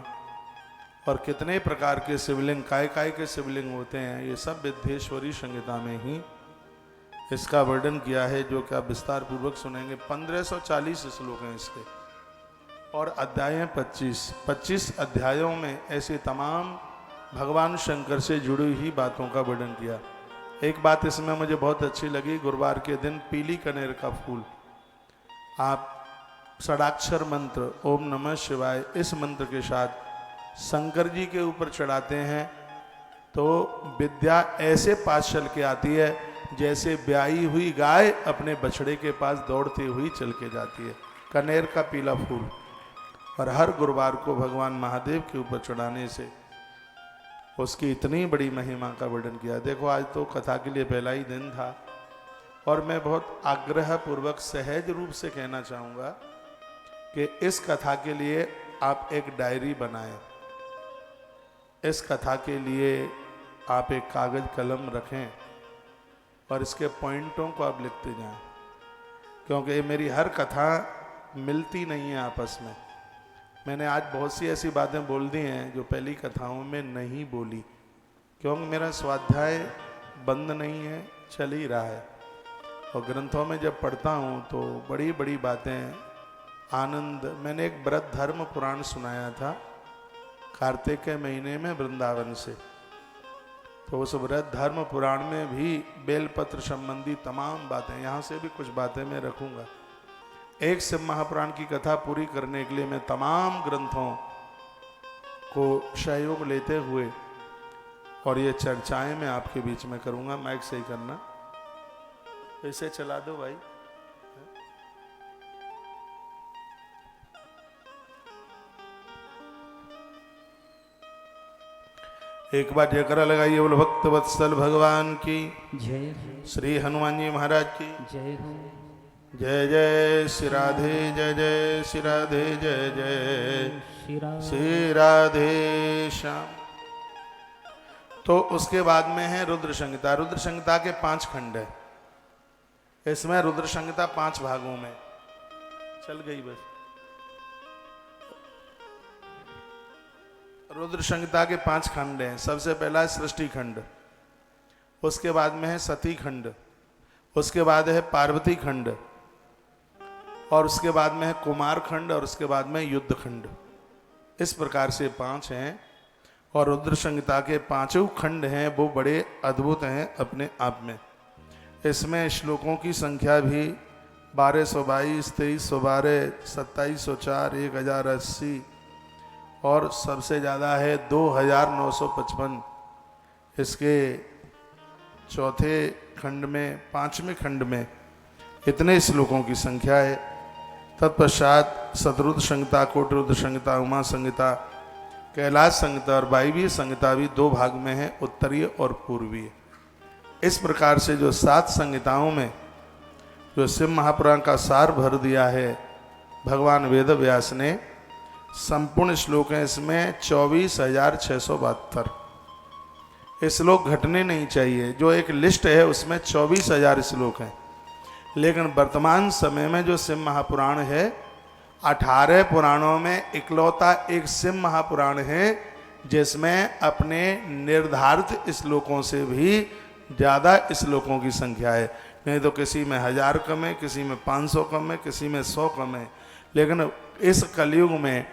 और कितने प्रकार के शिवलिंग, काय के शिवलिंग होते हैं, ये सब विद्येश्वरी संहिता में ही इसका वर्णन किया है, जो कि आप विस्तार पूर्वक सुनेंगे। 1540 श्लोक हैं इसके, और अध्याय हैं 25 अध्यायों में ऐसे तमाम भगवान शंकर से जुड़ी हुई बातों का वर्णन किया। एक बात इसमें मुझे बहुत अच्छी लगी, गुरुवार के दिन पीली कनेर का फूल आप षडाक्षर मंत्र ओम नमः शिवाय, इस मंत्र के साथ शंकर जी के ऊपर चढ़ाते हैं तो विद्या ऐसे पास चल के आती है जैसे ब्याई हुई गाय अपने बछड़े के पास दौड़ती हुई चल के जाती है। कनेर का पीला फूल, और हर गुरुवार को भगवान महादेव के ऊपर चढ़ाने से उसकी इतनी बड़ी महिमा का वर्णन किया। देखो आज तो कथा के लिए पहला ही दिन था, और मैं बहुत आग्रह पूर्वक सहज रूप से कहना चाहूँगा कि इस कथा के लिए आप एक डायरी बनाएं। इस कथा के लिए आप एक कागज कलम रखें और इसके पॉइंटों को आप लिखते जाएं, क्योंकि मेरी हर कथा मिलती नहीं है आपस में। मैंने आज बहुत सी ऐसी बातें बोल दी हैं जो पहली कथाओं में नहीं बोली, क्योंकि मेरा स्वाध्याय बंद नहीं है, चल ही रहा है। और ग्रंथों में जब पढ़ता हूँ तो बड़ी बड़ी बातें, आनंद। मैंने एक व्रत धर्म पुराण सुनाया था कार्तिक के महीने में वृंदावन से, तो उस व्रत धर्म पुराण में भी बेलपत्र संबंधी तमाम बातें, यहाँ से भी कुछ बातें मैं रखूँगा। एक शिव महापुराण की कथा पूरी करने के लिए मैं तमाम ग्रंथों को सहयोग लेते हुए और ये चर्चाएं मैं आपके बीच में करूँगा। माइक सही करना, इसे चला दो भाई। एक बार जयकारा लगाइए, बोलो भक्त वत्सल भगवान की जय श्री हनुमान जी महाराज की जय हो। जय जय श्री राधे, जय जय श्री राधे, जय जय श्री राधे श्याम। तो उसके बाद में है रुद्र संहिता। रुद्र संहिता के 5 खंड है। इसमें रुद्र संहिता 5 भागों में चल गई बस। रुद्र संहिता के 5 खंड हैं। सबसे पहला है सृष्टि खंड, उसके बाद में है सती खंड, उसके बाद है पार्वती खंड, और उसके बाद में है कुमार खंड, और उसके बाद में युद्ध खंड। इस प्रकार से 5 हैं। और रुद्र संहिता के 5 खंड हैं वो बड़े अद्भुत हैं अपने आप में। इसमें श्लोकों की संख्या भी 1222, 2312, 2704, 1080 और सबसे ज़्यादा है 2955। इसके चौथे खंड में, 5वें खंड में इतने श्लोकों की संख्या है। तत्पश्चात शतरुद्र संहिता, कोटिरुद्र संहिता, उमा संहिता, कैलाश संहिता और वायवीय संहिता भी 2 भाग में है, उत्तरीय और पूर्वीय। इस प्रकार से जो 7 संहिताओं में जो शिव महापुराण का सार भर दिया है भगवान वेद व्यास ने, संपूर्ण श्लोक हैं इसमें 24,672। ये श्लोक घटने नहीं चाहिए। जो एक लिस्ट है उसमें 24,000 श्लोक हैं, लेकिन वर्तमान समय में जो शिव महापुराण है 18 पुराणों में इकलौता एक शिव महापुराण है जिसमें अपने निर्धारित श्लोकों से भी ज़्यादा श्लोकों की संख्या है। नहीं तो किसी में 1000 कम है, किसी में 500 कम है, किसी में 100 कम है। लेकिन इस कलयुग में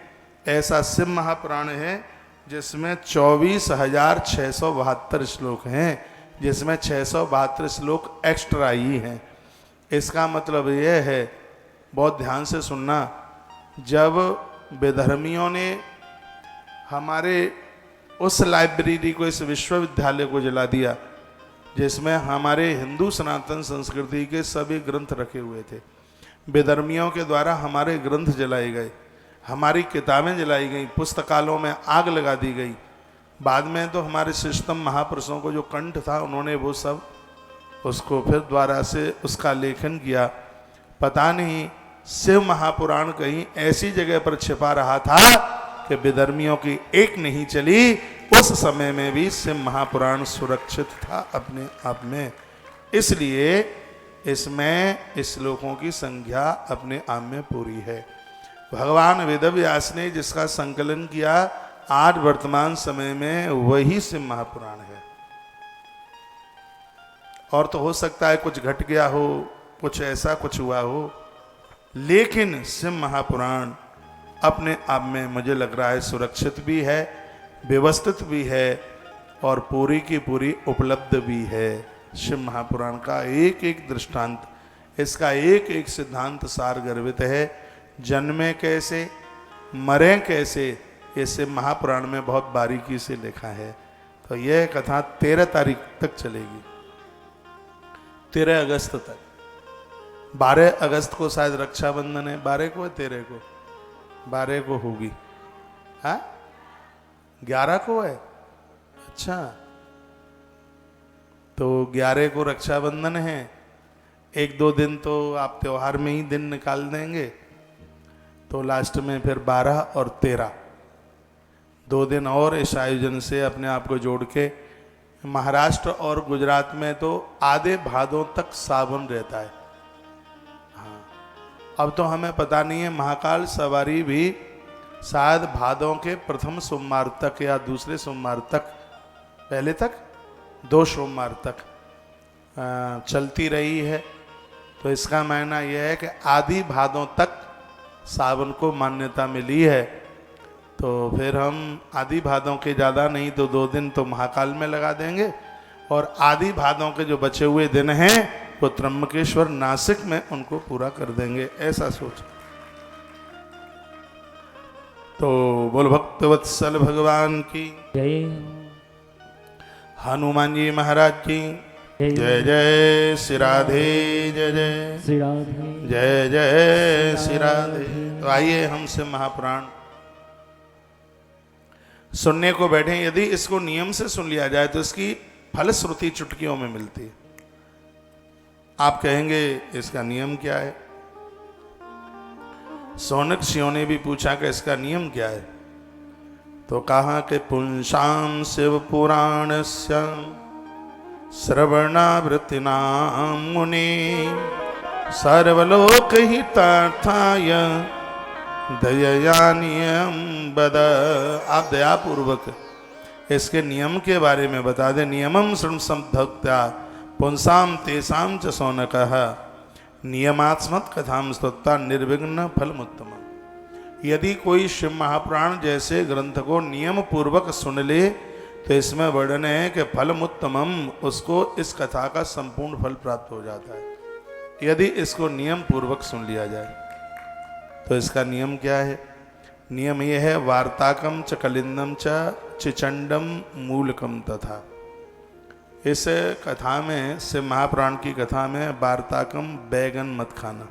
ऐसा शिव महापुराण है जिसमें 24,672 श्लोक हैं, जिसमें 672 श्लोक एक्स्ट्रा ही हैं। इसका मतलब यह है, बहुत ध्यान से सुनना, जब विधर्मियों ने हमारे उस लाइब्रेरी को, इस विश्वविद्यालय को जला दिया जिसमें हमारे हिंदू सनातन संस्कृति के सभी ग्रंथ रखे हुए थे, विधर्मियों के द्वारा हमारे ग्रंथ जलाए गए, हमारी किताबें जलाई गई, पुस्तकालयों में आग लगा दी गई। बाद में तो हमारे श्रेष्ठतम महापुरुषों को जो कंठ था उन्होंने वो सब उसको फिर द्वारा से उसका लेखन किया। पता नहीं शिव महापुराण कहीं ऐसी जगह पर छिपा रहा था कि विधर्मियों की एक नहीं चली। उस समय में भी शिव महापुराण सुरक्षित था अपने आप में। इसलिए इसमें श्लोकों की संख्या अपने आप में पूरी है। भगवान वेदव्यास ने जिसका संकलन किया आज वर्तमान समय में वही शिव महापुराण है। और तो हो सकता है कुछ घट गया हो, कुछ ऐसा कुछ हुआ हो, लेकिन शिव महापुराण अपने आप में मुझे लग रहा है सुरक्षित भी है, व्यवस्थित भी है और पूरी की पूरी उपलब्ध भी है। शिव महापुराण का एक एक दृष्टांत, इसका एक एक सिद्धांत सार गर्भित है। जन्मे कैसे, मरे कैसे, ये शिव महापुराण में बहुत बारीकी से लिखा है। तो यह कथा 13 तारीख तक चलेगी, 13 अगस्त तक। 12 अगस्त को शायद रक्षाबंधन है, 12 को है 13 को, 12 को होगी। हाँ 11 को है, अच्छा तो 11 को रक्षाबंधन है। 1-2 दिन तो आप त्योहार में ही दिन निकाल देंगे, तो लास्ट में फिर 12 और 13 2 दिन और इस आयोजन से अपने आप को जोड़ के। महाराष्ट्र और गुजरात में तो आधे भादों तक सावन रहता है। हाँ अब तो हमें पता नहीं है, महाकाल सवारी भी शायद भादों के प्रथम सोमवार तक या दूसरे सोमवार तक, पहले तक 2 सोमवार तक चलती रही है। तो इसका मायना यह है कि आदि भादों तक सावन को मान्यता मिली है। तो फिर हम आदि भादों के ज़्यादा नहीं तो 2 दिन तो महाकाल में लगा देंगे, और आदि भादों के जो बचे हुए दिन हैं वो त्र्यंबकेश्वर नासिक में उनको पूरा कर देंगे, ऐसा सोच। तो बोल भक्तवत्सल भगवान की जय हनुमान जी महाराज की जय जय श्री राधे, जय जय श्री राधे। जय जय श्री राधे। तो आइए हमसे महापुराण सुनने को बैठे। यदि इसको नियम से सुन लिया जाए तो इसकी फलश्रुति चुटकियों में मिलती है। आप कहेंगे इसका नियम क्या है? सौनक ने भी पूछा कि इसका नियम क्या है? तो कहा कि पुंसाम शिव पुराण श्रवणावृत्तिना मुनि सर्वलोक हितार्थाय दयानियम बद। आप दयापूर्वक इसके नियम के बारे में बता दें। नियमम शृण संभक्त्या पुंसाम तेसाम च सौनकः नियमात्मत कथाम स्तुत्ता निर्विघ्न फलमुत्तम। यदि कोई शिव महापुराण जैसे ग्रंथ को नियम पूर्वक सुन ले तो इसमें वर्णन है कि फलमुत्तमम, उसको इस कथा का संपूर्ण फल प्राप्त हो जाता है यदि इसको नियम पूर्वक सुन लिया जाए। तो इसका नियम क्या है? नियम यह है वार्ताकम च कलिंदम च चिचंडम मूलकम तथा। इस कथा में, शिव महापुराण की कथा में, वार्ताकम बैगन मत खाना।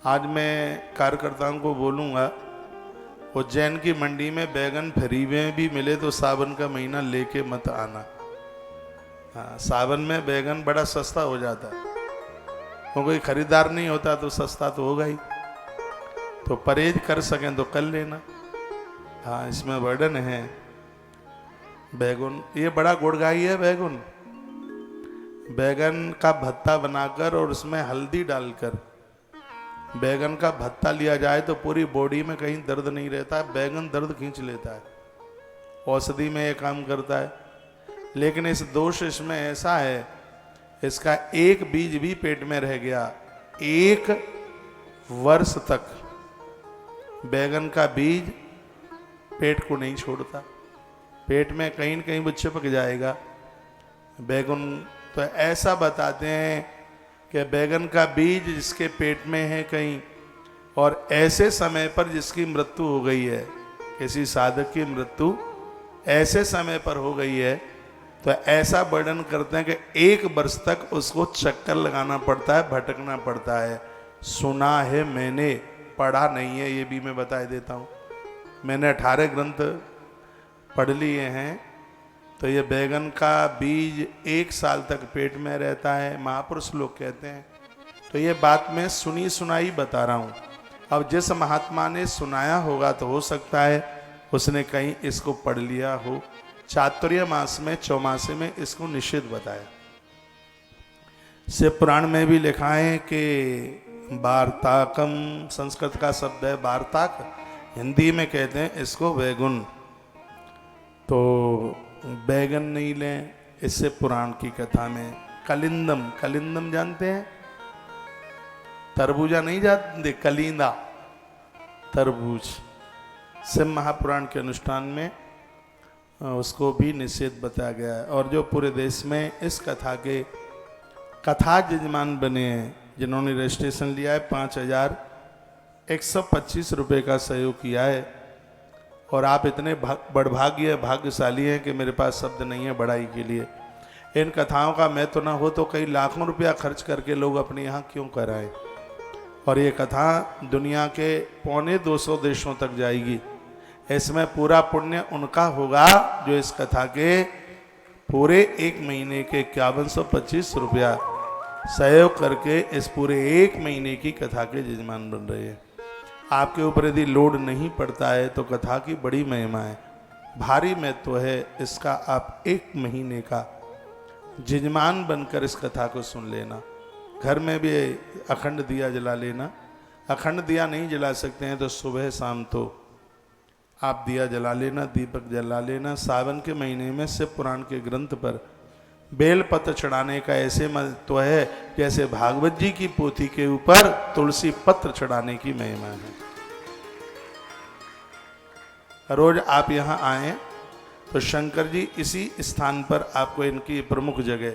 आज मैं कार्यकर्ताओं को बोलूँगा उज्जैन की मंडी में बैगन फ्री में भी मिले तो सावन का महीना लेके मत आना। हाँ, सावन में बैगन बड़ा सस्ता हो जाता है, वो कोई खरीदार नहीं होता तो सस्ता तो होगा ही। तो परहेज कर सकें तो कर लेना। हाँ, इसमें वर्णन है बैगन, ये बड़ा गुड़गाई है बैगन। बैगन का भत्ता बनाकर और उसमें हल्दी डालकर बैगन का भत्ता लिया जाए तो पूरी बॉडी में कहीं दर्द नहीं रहता है। बैगन दर्द खींच लेता है, औषधि में ये काम करता है। लेकिन इस दोष इसमें ऐसा है, इसका एक बीज भी पेट में रह गया 1 वर्ष तक बैगन का बीज पेट को नहीं छोड़ता, पेट में कहीं न कहीं वो चिपक जाएगा बैगन। तो ऐसा बताते हैं कि बैगन का बीज जिसके पेट में है कहीं, और ऐसे समय पर जिसकी मृत्यु हो गई है, किसी साधक की मृत्यु ऐसे समय पर हो गई है, तो ऐसा वर्णन करते हैं कि 1 वर्ष तक उसको चक्कर लगाना पड़ता है, भटकना पड़ता है। सुना है मैंने, पढ़ा नहीं है, ये भी मैं बता देता हूँ। मैंने 18 ग्रंथ पढ़ लिए हैं। तो ये बैगन का बीज 1 साल तक पेट में रहता है, महापुरुष लोग कहते हैं। तो ये बात मैं सुनी सुनाई बता रहा हूँ। अब जिस महात्मा ने सुनाया होगा तो हो सकता है उसने कहीं इसको पढ़ लिया हो। चातुर्य मास में चौमासे में इसको निषेध बताया। शिव पुराण में भी लिखा है कि वार्ताकम, संस्कृत का शब्द है वार्ताक, हिंदी में कहते हैं इसको बैगुन। तो बैगन नहीं लें इससे पुराण की कथा में। कलिंदम, कलिंदम जानते हैं? तरबूजा नहीं जानते, कलिंदा, तरबूज। शिव महापुराण के अनुष्ठान में उसको भी निषेध बताया गया है। और जो पूरे देश में इस कथा के कथा यजमान बने हैं, जिन्होंने रजिस्ट्रेशन लिया है, 5125 रुपये का सहयोग किया है। और आप इतने भाग्यशाली हैं कि मेरे पास शब्द नहीं है बड़ाई के लिए। इन कथाओं का महत्व ना हो तो कई लाखों रुपया खर्च करके लोग अपने यहाँ क्यों कराएं। और ये कथा दुनिया के 225 देशों तक जाएगी। इसमें पूरा पुण्य उनका होगा जो इस कथा के पूरे 1 महीने के 5125 रुपया सहयोग करके इस पूरे 1 महीने की कथा के यजमान बन रहे हैं। आपके ऊपर यदि लोड नहीं पड़ता है तो कथा की बड़ी महिमा है, भारी महत्व है इसका। आप 1 महीने का यजमान बनकर इस कथा को सुन लेना। घर में भी अखंड दिया जला लेना। अखंड दिया नहीं जला सकते हैं तो सुबह शाम तो आप दिया जला लेना, दीपक जला लेना। सावन के महीने में शिव पुराण के ग्रंथ पर बेलपत्र चढ़ाने का ऐसे महत्व है जैसे भागवत जी की पोथी के ऊपर तुलसी पत्र चढ़ाने की महिमा है। रोज आप यहाँ आए तो शंकर जी इसी स्थान पर आपको इनकी प्रमुख जगह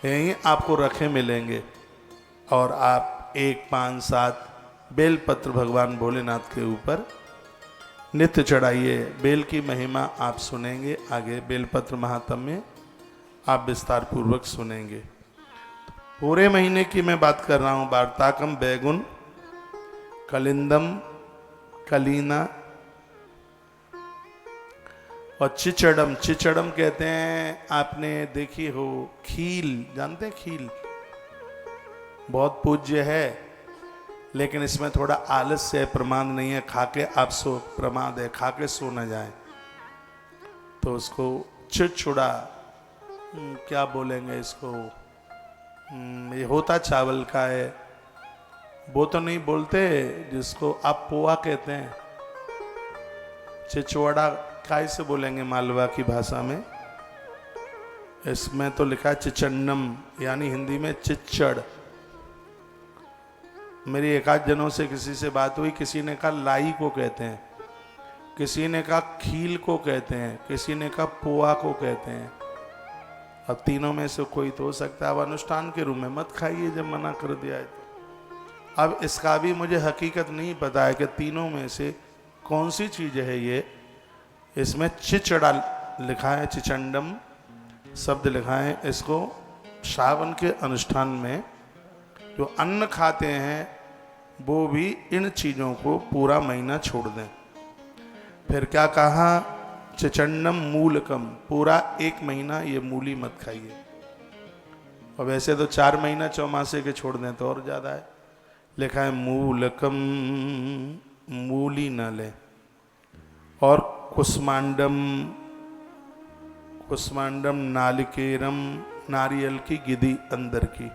यहीं आपको रखे मिलेंगे और आप 1, 5, 7 बेलपत्र भगवान भोलेनाथ के ऊपर नित्य चढ़ाइए। बेल की महिमा आप सुनेंगे, आगे बेलपत्र महात्म्य आप विस्तार पूर्वक सुनेंगे। पूरे महीने की मैं बात कर रहा हूँ। वार्ताकम बैगुन, कलिंदम, कलीना और चिचड़म। चिचड़म कहते हैं, आपने देखी हो खील, जानते हैं खील? बहुत पूज्य है लेकिन इसमें थोड़ा आलस्य है, प्रमाद नहीं है। खाके आप सो, प्रमाद है, खाके सो न जाए तो उसको चिड़चुड़ा, क्या बोलेंगे इसको, ये होता चावल का है, वो तो नहीं बोलते जिसको आप पोहा कहते हैं। चिचवड़ा कैसे बोलेंगे मालवा की भाषा में? इसमें तो लिखा है चिचन्नम, यानी हिंदी में चिच्चड़। मेरी एकाध जनों से किसी से बात हुई, किसी ने कहा लाई को कहते हैं, किसी ने कहा खील को कहते हैं, किसी ने कहा पोहा को कहते हैं। अब तीनों में से कोई तो हो सकता है। अब अनुष्ठान के रूप में मत खाइए जब मना कर दिया है तो। अब इसका भी मुझे हकीकत नहीं पता है कि तीनों में से कौन सी चीज़ है ये। इसमें चिचड़ा लिखा है, चिचंडम शब्द लिखा है। इसको श्रावण के अनुष्ठान में जो अन्न खाते हैं वो भी इन चीज़ों को पूरा महीना छोड़ दें। फिर क्या कहा? चिचंडम मूलकम, पूरा 1 महीना ये मूली मत खाइए। और वैसे तो 4 महीना चौमासे के छोड़ दें तो और ज़्यादा है। लिखा है मूलकम, मूली न लें। और कुष्मांडम, कुष्मांडम नालिकेरम, नारियल की गिदी अंदर की।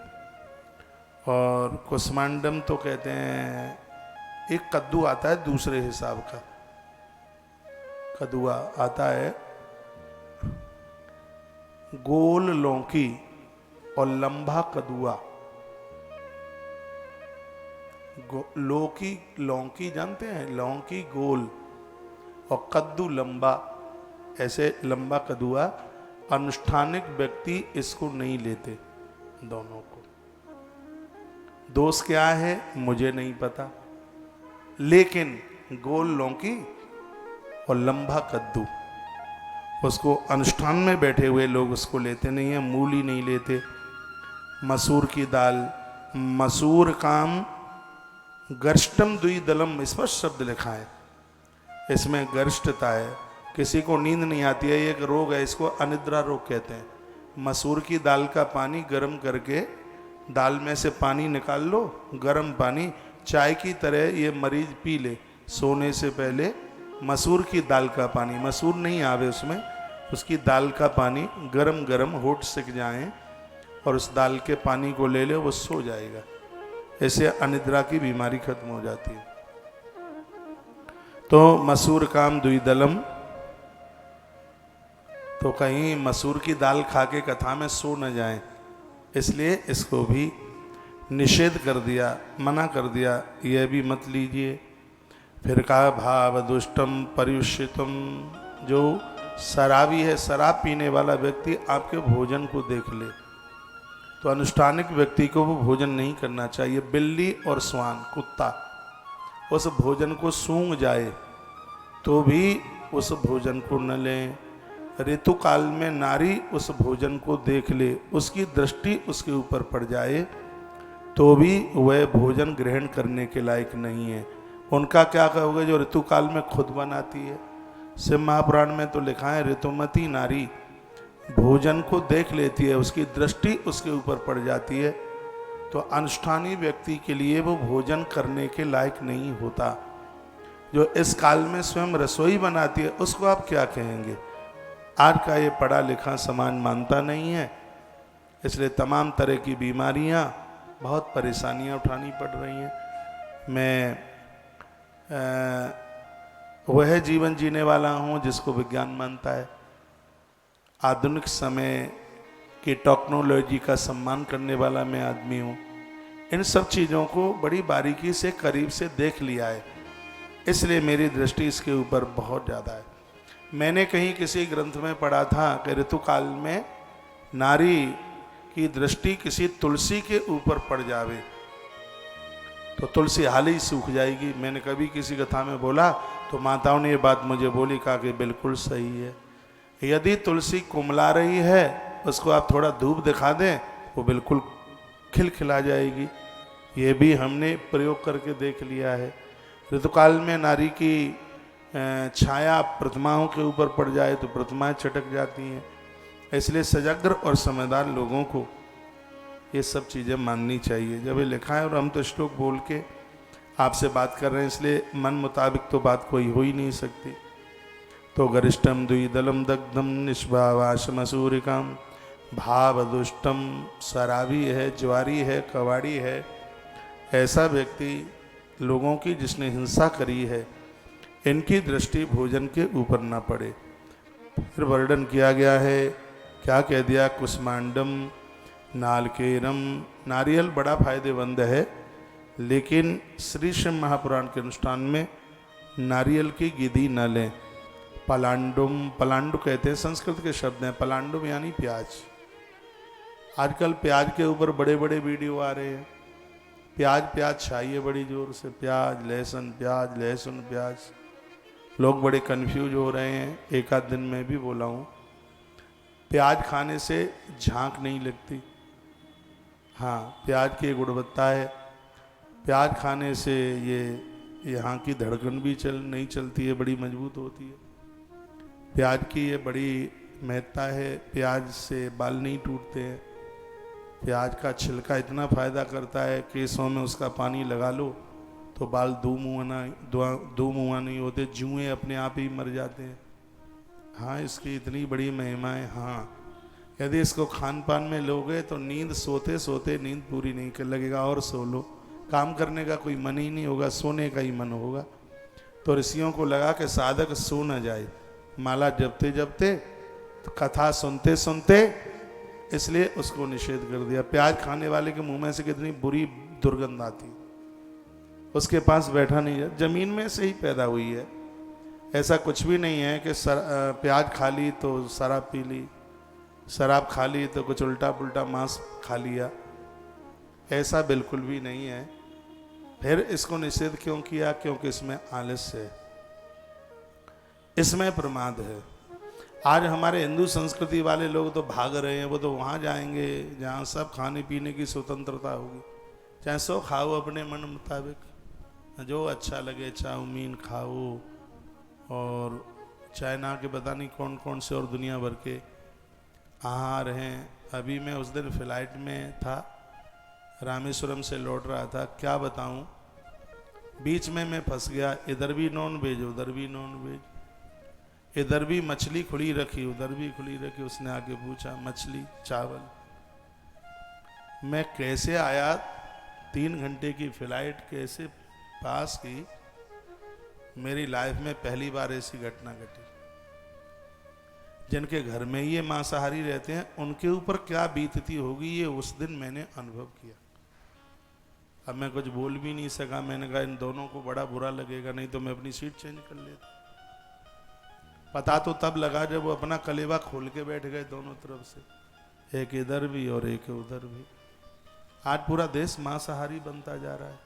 और कुष्मांडम तो कहते हैं एक कद्दू आता है दूसरे हिसाब का, कद्दुआ आता है, गोल लौकी और लंबा कद्दुआ। लौकी, लौकी जानते हैं? लौकी गोल और कद्दू लंबा, ऐसे लंबा कद्दुआ। अनुष्ठानिक व्यक्ति इसको नहीं लेते दोनों को। दोष क्या है मुझे नहीं पता, लेकिन गोल लौकी और लंबा कद्दू उसको अनुष्ठान में बैठे हुए लोग उसको लेते नहीं है। मूली नहीं लेते। मसूर की दाल, मसूर काम गर्ष्टम द्विदलम, स्पष्ट शब्द लिखा है। इसमें गर्ष्टता है, किसी को नींद नहीं आती है, एक रोग है, इसको अनिद्रा रोग कहते हैं। मसूर की दाल का पानी गर्म करके दाल में से पानी निकाल लो, गर्म पानी चाय की तरह ये मरीज पी ले सोने से पहले। मसूर की दाल का पानी, मसूर नहीं आवे उसमें, उसकी दाल का पानी गरम गरम होठ सिक जाए और उस दाल के पानी को ले ले, वो सो जाएगा। ऐसे अनिद्रा की बीमारी खत्म हो जाती है। तो मसूर काम द्विदलम, तो कहीं मसूर की दाल खा के कथा में सो न जाए, इसलिए इसको भी निषेध कर दिया, मना कर दिया, यह भी मत लीजिए। फिर कहा भाव दुष्टम पर्युषितम, जो शराबी है, शराब पीने वाला व्यक्ति आपके भोजन को देख ले तो अनुष्ठानिक व्यक्ति को वो भोजन नहीं करना चाहिए। बिल्ली और स्वान, कुत्ता उस भोजन को सूंघ जाए तो भी उस भोजन को न लें। ऋतु काल में नारी उस भोजन को देख ले, उसकी दृष्टि उसके ऊपर पड़ जाए तो भी वह भोजन ग्रहण करने के लायक नहीं है। उनका क्या कहोगे जो ऋतु काल में खुद बनाती है? शिव महापुराण में तो लिखा है ऋतुमती नारी भोजन को देख लेती है, उसकी दृष्टि उसके ऊपर पड़ जाती है, तो अनुष्ठानी व्यक्ति के लिए वो भोजन करने के लायक नहीं होता। जो इस काल में स्वयं रसोई बनाती है उसको आप क्या कहेंगे? आज का ये पढ़ा लिखा समाज मानता नहीं है, इसलिए तमाम तरह की बीमारियां, बहुत परेशानियां उठानी पड़ रही हैं। मैं वह जीवन जीने वाला हूँ जिसको विज्ञान मानता है। आधुनिक समय की टेक्नोलॉजी का सम्मान करने वाला मैं आदमी हूँ। इन सब चीज़ों को बड़ी बारीकी से करीब से देख लिया है, इसलिए मेरी दृष्टि इसके ऊपर बहुत ज़्यादा है। मैंने कहीं किसी ग्रंथ में पढ़ा था कि ऋतुकाल में नारी की दृष्टि किसी तुलसी के ऊपर पड़ जावे तो तुलसी हाल ही सूख जाएगी। मैंने कभी किसी कथा में बोला तो माताओं ने ये बात मुझे बोली, कहा कि बिल्कुल सही है। यदि तुलसी कुमला रही है, उसको आप थोड़ा धूप दिखा दें, वो बिल्कुल खिलखिला जाएगी। ये भी हमने प्रयोग करके देख लिया है। ऋतुकाल में नारी की छाया प्रतिमाओं के ऊपर पड़ जाए तो प्रतिमाएं चटक जाती हैं। इसलिए सजग्र और समझदार लोगों को ये सब चीज़ें माननी चाहिए। जब ये लिखा है और हम तो श्लोक बोल के आपसे बात कर रहे हैं, इसलिए मन मुताबिक तो बात कोई हो ही नहीं सकती। तो गरिष्ठम द्विदलम दग्धम निष्भावाशम सूरिकाम भाव दुष्टम शराबी है, ज्वारी है, कवाड़ी है, ऐसा व्यक्ति लोगों की जिसने हिंसा करी है, इनकी दृष्टि भोजन के ऊपर न पड़े। फिर वर्णन किया गया है, क्या कह दिया, कुष्मांडम नालकेरम। नारियल बड़ा फायदेमंद है, लेकिन श्री शिव महापुराण के अनुष्ठान में नारियल की गिदी न लें। पलांडुम, पलांडु कहते हैं, संस्कृत के शब्द हैं। पलांडुम यानी प्याज। आजकल प्याज के ऊपर बड़े बड़े वीडियो आ रहे हैं। प्याज प्याज चाहिए बड़ी जोर से, प्याज लहसुन प्याज लहसुन प्याज। लोग बड़े कंफ्यूज हो रहे हैं। एक आध दिन में भी बोला हूँ, प्याज खाने से झांक नहीं लगती। हाँ, प्याज की गुणवत्ता है। प्याज खाने से ये यहाँ की धड़कन भी नहीं चलती है, बड़ी मजबूत होती है। प्याज की ये बड़ी महत्ता है। प्याज से बाल नहीं टूटते हैं। प्याज का छिलका इतना फ़ायदा करता है, केसों में उसका पानी लगा लो तो बाल दो मुँहा नहीं होते, जुएँ अपने आप ही मर जाते हैं। हाँ, इसकी इतनी बड़ी महिमा है। हाँ, यदि इसको खान पान में लोगे तो नींद सोते सोते नींद पूरी नहीं कर लगेगा, और सो लो। काम करने का कोई मन ही नहीं होगा, सोने का ही मन होगा। तो ऋषियों को लगा कि साधक सो न जाए, माला जपते जपते, कथा सुनते सुनते, इसलिए उसको निषेध कर दिया। प्याज खाने वाले के मुंह में से कितनी बुरी दुर्गंध आती, उसके पास बैठा नहीं है। जमीन में से ही पैदा हुई है। ऐसा कुछ भी नहीं है कि प्याज खा ली तो शराब पी ली, शराब खा ली तो कुछ उल्टा पुल्टा मांस खा लिया। ऐसा बिल्कुल भी नहीं है। फिर इसको निषेध क्यों किया? क्योंकि इसमें आलस्य है, इसमें प्रमाद है। आज हमारे हिंदू संस्कृति वाले लोग तो भाग रहे हैं। वो तो वहाँ जाएंगे जहाँ सब खाने पीने की स्वतंत्रता होगी, चाहे सो खाओ अपने मन मुताबिक, जो अच्छा लगे। चाउमीन खाओ और चाइना के पता नहीं कौन कौन से और दुनिया भर के आहार हैं। अभी मैं उस दिन फ्लाइट में था, रामेश्वरम से लौट रहा था। क्या बताऊं, बीच में मैं फंस गया। इधर भी नॉन वेज, उधर भी नॉन वेज, इधर भी मछली खुली रखी, उधर भी खुली रखी। उसने आके पूछा, मछली चावल। मैं कैसे आया, 3 घंटे की फ्लाइट कैसे पास की। मेरी लाइफ में पहली बार ऐसी घटना घटी। जिनके घर में ये मांसाहारी रहते हैं, उनके ऊपर क्या बीतती होगी, ये उस दिन मैंने अनुभव किया। अब मैं कुछ बोल भी नहीं सका। मैंने कहा इन दोनों को बड़ा बुरा लगेगा, नहीं तो मैं अपनी सीट चेंज कर लेता। पता तो तब लगा जब वो अपना कलेवा खोल के बैठ गए दोनों तरफ से, एक इधर भी और एक उधर भी। आज पूरा देश मांसाहारी बनता जा रहा है,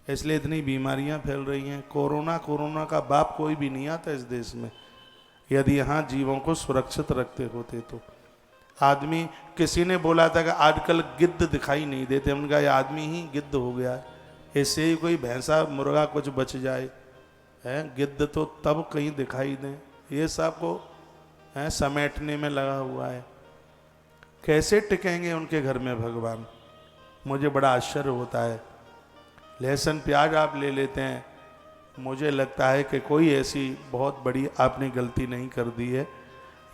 इसलिए इतनी बीमारियां फैल रही हैं। कोरोना का बाप कोई भी नहीं आता इस देश में, यदि यहाँ जीवों को सुरक्षित रखते होते तो। आदमी, किसी ने बोला था कि आजकल गिद्ध दिखाई नहीं देते। हमने कहा ये आदमी ही गिद्ध हो गया है, इससे ही कोई भैंसा मुर्गा कुछ बच जाए है। गिद्ध तो तब कहीं दिखाई दें, ये सब को है समेटने में लगा हुआ है। कैसे टिकेंगे उनके घर में भगवान? मुझे बड़ा आश्चर्य होता है। लहसुन प्याज आप ले लेते हैं, मुझे लगता है कि कोई ऐसी बहुत बड़ी आपने गलती नहीं कर दी है।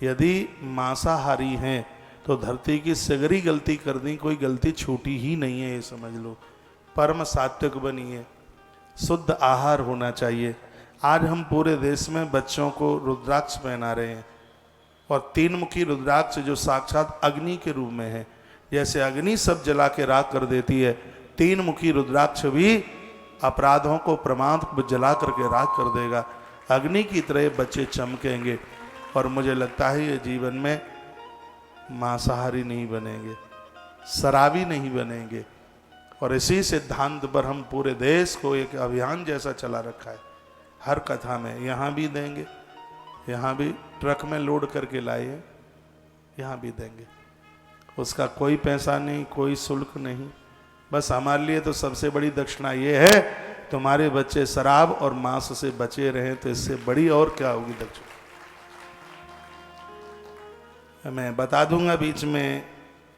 यदि मांसाहारी हैं तो धरती की सगरी गलती कर दी, कोई गलती छोटी ही नहीं है, ये समझ लो। परम सात्विक बनिए। शुद्ध आहार होना चाहिए। आज हम पूरे देश में बच्चों को रुद्राक्ष पहना रहे हैं, और 3 मुखी रुद्राक्ष जो साक्षात अग्नि के रूप में है, जैसे अग्नि सब जला के राख कर देती है, 3 मुखी रुद्राक्ष भी अपराधों को प्रमाद को जला करके राख कर देगा। अग्नि की तरह बच्चे चमकेंगे, और मुझे लगता है ये जीवन में मांसाहारी नहीं बनेंगे, शराबी नहीं बनेंगे। और इसी सिद्धांत पर हम पूरे देश को एक अभियान जैसा चला रखा है। हर कथा में यहाँ भी देंगे, यहाँ भी ट्रक में लोड करके लाए हैं, यहाँ भी देंगे। उसका कोई पैसा नहीं, कोई शुल्क नहीं। बस हमारे लिए तो सबसे बड़ी दक्षिणा ये है, तुम्हारे बच्चे शराब और मांस से बचे रहें, तो इससे बड़ी और क्या होगी दक्षिणा। मैं बता दूंगा बीच में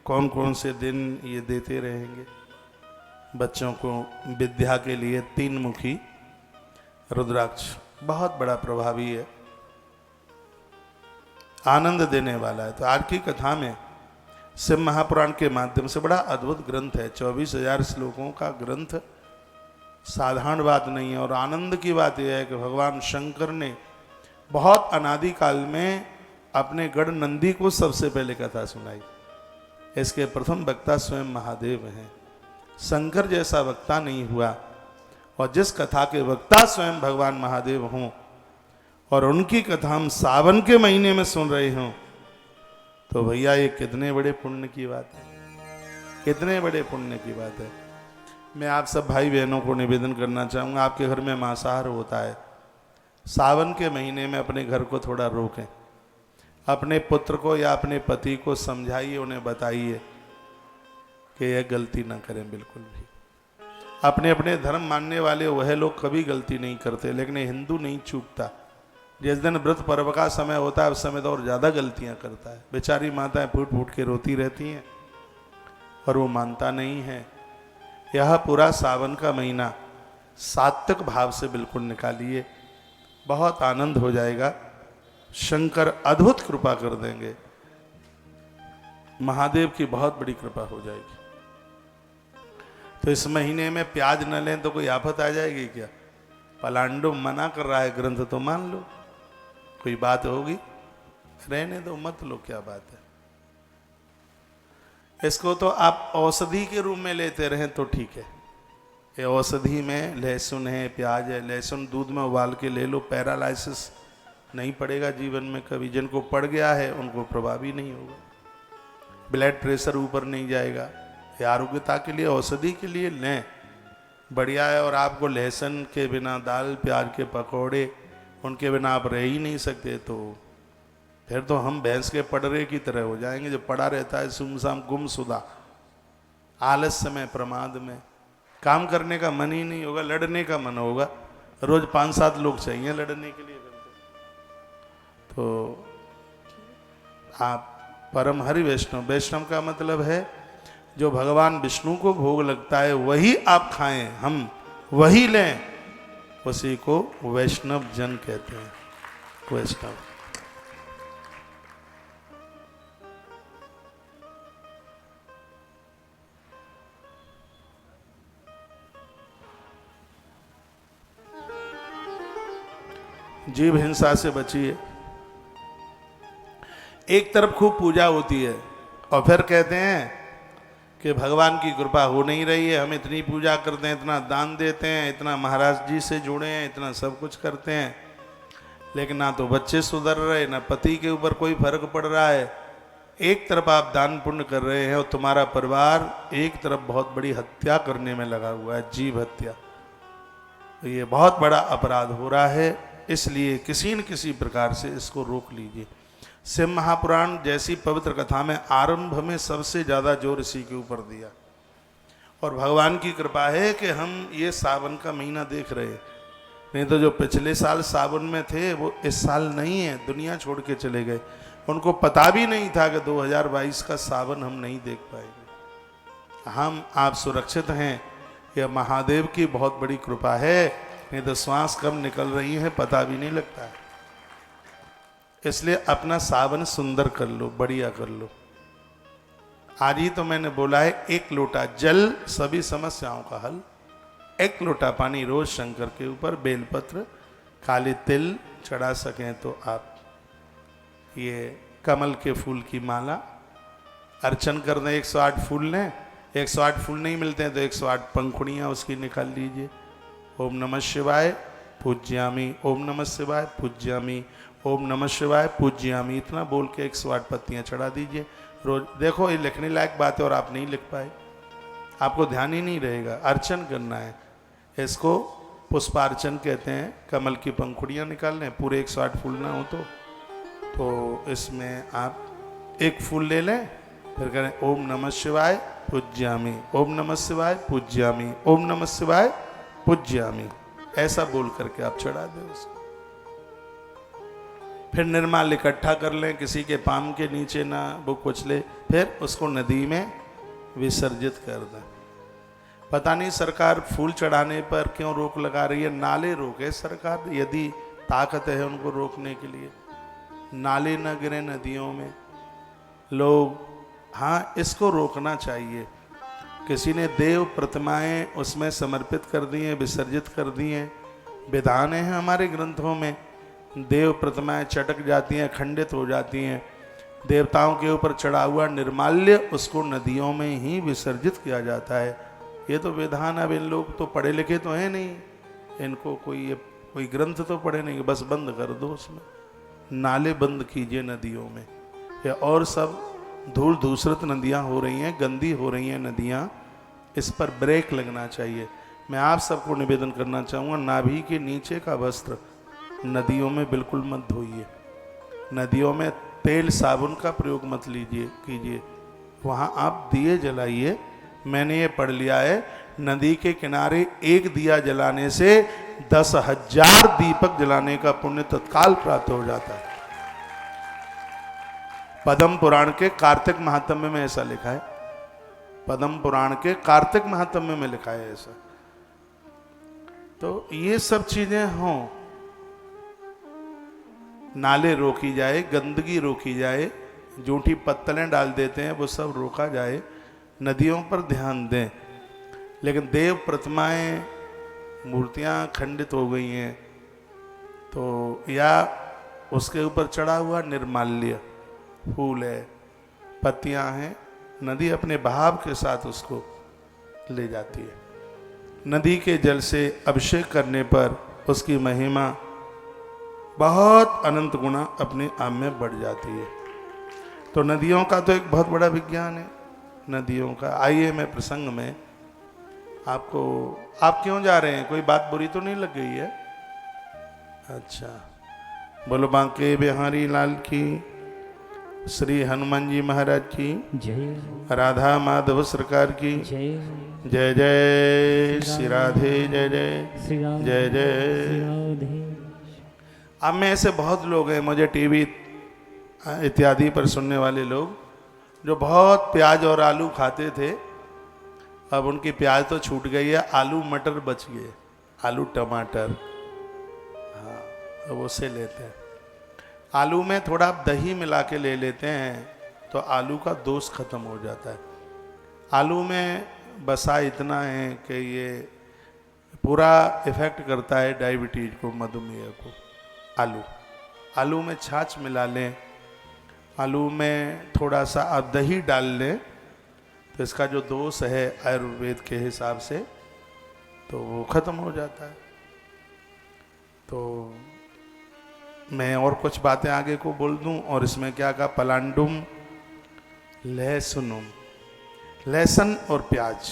कौन कौन से दिन ये देते रहेंगे बच्चों को विद्या के लिए। 3 मुखी रुद्राक्ष बहुत बड़ा प्रभावी है, आनंद देने वाला है। तो आज की कथा में शिव महापुराण के माध्यम से बड़ा अद्भुत ग्रंथ है, 24,000 श्लोकों का ग्रंथ, साधारण बात नहीं है। और आनंद की बात यह है कि भगवान शंकर ने बहुत अनादिकाल में अपने गढ़ नंदी को सबसे पहले कथा सुनाई। इसके प्रथम वक्ता स्वयं महादेव हैं। शंकर जैसा वक्ता नहीं हुआ, और जिस कथा के वक्ता स्वयं भगवान महादेव हों और उनकी कथा हम सावन के महीने में सुन रहे हों, तो भैया ये कितने बड़े पुण्य की बात है, कितने बड़े पुण्य की बात है। मैं आप सब भाई बहनों को निवेदन करना चाहूँगा, आपके घर में मांसाहार होता है, सावन के महीने में अपने घर को थोड़ा रोकें। अपने पुत्र को या अपने पति को समझाइए, उन्हें बताइए कि यह गलती ना करें बिल्कुल भी। अपने अपने धर्म मानने वाले वह लोग कभी गलती नहीं करते, लेकिन हिंदू नहीं चूकता। जिस दिन व्रत पर्व का समय होता है उस समय तो और ज़्यादा गलतियां करता है। बेचारी माताएं फूट फूट के रोती रहती हैं और वो मानता नहीं है। यह पूरा सावन का महीना सात्विक भाव से बिल्कुल निकालिए, बहुत आनंद हो जाएगा। शंकर अद्भुत कृपा कर देंगे, महादेव की बहुत बड़ी कृपा हो जाएगी। तो इस महीने में प्याज न लें तो कोई आफत आ जाएगी क्या? पलांडु मना कर रहा है ग्रंथ, तो मान लो, कोई बात होगी? रहने दो, मत लो, क्या बात है। इसको तो आप औषधि के रूप में लेते रहें तो ठीक है। ये औषधि में लहसुन है, प्याज है, लहसुन दूध में उबाल के ले लो, पैरालाइसिस नहीं पड़ेगा जीवन में कभी। जिनको पड़ गया है उनको प्रभावी नहीं होगा, ब्लड प्रेशर ऊपर नहीं जाएगा। ये आरोग्यता के लिए, औषधि के लिए लें, बढ़िया है। और आपको लहसुन के बिना दाल प्याज के पकौड़े, उनके बिना आप रह ही नहीं सकते, तो फिर तो हम भैंस के पडरे की तरह हो जाएंगे जो पड़ा रहता है सुमसाम गुमसुदा, आलस्य में, प्रमाद में। काम करने का मन ही नहीं होगा, लड़ने का मन होगा। रोज 5-7 लोग चाहिए लड़ने के लिए। तो आप परम हरि वैष्णव, वैष्णव का मतलब है जो भगवान विष्णु को भोग लगता है वही आप खाएं, हम वही लें, उसी को वैष्णव जन कहते हैं। वैष्णव जीव हिंसा से बचिए। एक तरफ खूब पूजा होती है और फिर कहते हैं कि भगवान की कृपा हो नहीं रही है, हम इतनी पूजा करते हैं, इतना दान देते हैं, इतना महाराज जी से जुड़े हैं, इतना सब कुछ करते हैं, लेकिन ना तो बच्चे सुधर रहे, ना पति के ऊपर कोई फर्क पड़ रहा है। एक तरफ आप दान पुण्य कर रहे हैं और तुम्हारा परिवार एक तरफ बहुत बड़ी हत्या करने में लगा हुआ है, जीव हत्या। तो ये बहुत बड़ा अपराध हो रहा है, इसलिए किसी न किसी प्रकार से इसको रोक लीजिए। शिव महापुराण जैसी पवित्र कथा में आरंभ में सबसे ज़्यादा जोर इसी के ऊपर दिया, और भगवान की कृपा है कि हम ये सावन का महीना देख रहे हैं। नहीं तो जो पिछले साल सावन में थे वो इस साल नहीं है, दुनिया छोड़ के चले गए। उनको पता भी नहीं था कि 2022 का सावन हम नहीं देख पाएंगे। हम आप सुरक्षित हैं, यह महादेव की बहुत बड़ी कृपा है, नहीं तो श्वास कब निकल रही है पता भी नहीं लगता है। इसलिए अपना सावन सुंदर कर लो, बढ़िया कर लो। आज ही तो मैंने बोला है, 1 लोटा जल सभी समस्याओं का हल। 1 लोटा पानी रोज शंकर के ऊपर बेलपत्र काले तिल चढ़ा सकें तो आप ये कमल के फूल की माला अर्चन कर दें। 108 फूल लें, 108 फूल नहीं मिलते हैं तो 108 पंखुड़ियाँ उसकी निकाल लीजिए। ओम नमः शिवाय पूज्यामी, ओम नमः शिवाय पूज्यामी, ओम नमः शिवाय पूज्यामी, इतना बोल के 108 पत्तियाँ चढ़ा दीजिए रोज। देखो ये लिखने लायक बात है और आप नहीं लिख पाए, आपको ध्यान ही नहीं रहेगा। अर्चन करना है, इसको पुष्पार्चन कहते हैं। कमल की पंखुड़ियाँ निकाल लें, पूरे 108 फूल ना हो तो इसमें आप 1 फूल ले लें, फिर करें ओम नमः शिवाय पूज्यामी, ओम नमः शिवाय पूज्यामी, ओम नमः शिवाय पूज्यामी, ऐसा बोल करके आप चढ़ा दें उसको। फिर निर्माल इकट्ठा कर लें, किसी के पाम के नीचे ना वो कुचले, फिर उसको नदी में विसर्जित कर दें। पता नहीं सरकार फूल चढ़ाने पर क्यों रोक लगा रही है। नाले रोके सरकार, यदि ताकत है उनको रोकने के लिए। नाले न गिरे नदियों में लोग, हाँ इसको रोकना चाहिए। किसी ने देव प्रतिमाएं उसमें समर्पित कर दी हैं, विसर्जित कर दी हैं। विधान है हमारे ग्रंथों में, देव प्रतिमाएं चटक जाती हैं, खंडित हो जाती हैं। देवताओं के ऊपर चढ़ा हुआ निर्माल्य उसको नदियों में ही विसर्जित किया जाता है। ये तो विधान। अब इन लोग तो पढ़े लिखे तो हैं नहीं, इनको कोई ग्रंथ तो पढ़े नहीं, बस बंद कर दो उसमें। नाले बंद कीजिए नदियों में। ये और सब धूल धूसरत नदियाँ हो रही हैं, गंदी हो रही हैं नदियाँ, इस पर ब्रेक लगना चाहिए। मैं आप सबको निवेदन करना चाहूँगा, नाभि के नीचे का वस्त्र नदियों में बिल्कुल मत धोइए। नदियों में तेल साबुन का प्रयोग मत कीजिए। वहाँ आप दिए जलाइए। मैंने ये पढ़ लिया है, नदी के किनारे 1 दिया जलाने से 10,000 दीपक जलाने का पुण्य तत्काल प्राप्त हो जाता है। पद्म पुराण के कार्तिक महात्म्य में ऐसा लिखा है। पद्म पुराण के कार्तिक महात्म्य में लिखा है ऐसा। तो ये सब चीजें हों, नाले रोकी जाए, गंदगी रोकी जाए, जूठी पत्तलें डाल देते हैं वो सब रोका जाए, नदियों पर ध्यान दें। लेकिन देव प्रतिमाएं, मूर्तियां खंडित हो गई हैं तो, या उसके ऊपर चढ़ा हुआ निर्माल्य फूल है, पत्तियां हैं, नदी अपने बहाव के साथ उसको ले जाती है। नदी के जल से अभिषेक करने पर उसकी महिमा बहुत अनंत गुना अपने आप में बढ़ जाती है। तो नदियों का तो एक बहुत बड़ा विज्ञान है नदियों का। आइए मैं प्रसंग में आपको, आप क्यों जा रहे हैं, कोई बात बुरी तो नहीं लग गई है? अच्छा, बोलो बांके बिहारी लाल की, श्री हनुमान जी महाराज की जय, राधा माधव सरकार की जय, जय जय श्री राधे, जय जय श्री राम, जय श्री जय। राधे। अब में ऐसे बहुत लोग हैं, मुझे टीवी इत्यादि पर सुनने वाले लोग, जो बहुत प्याज और आलू खाते थे, अब उनकी प्याज तो छूट गई है, आलू मटर बच गए, आलू टमाटर, हाँ अब उसे लेते हैं। आलू में थोड़ा दही मिला के ले लेते हैं तो आलू का दोष खत्म हो जाता है। आलू में बसा इतना है कि ये पूरा इफेक्ट करता है डायबिटीज को, मधुमेह को। आलू में छाछ मिला लें, आलू में थोड़ा सा आप दही डाल लें तो इसका जो दोष है आयुर्वेद के हिसाब से तो वो खत्म हो जाता है। तो मैं और कुछ बातें आगे को बोल दूं, और इसमें क्या कहा, पलांडुम लहसुनुम, लहसुन और प्याज,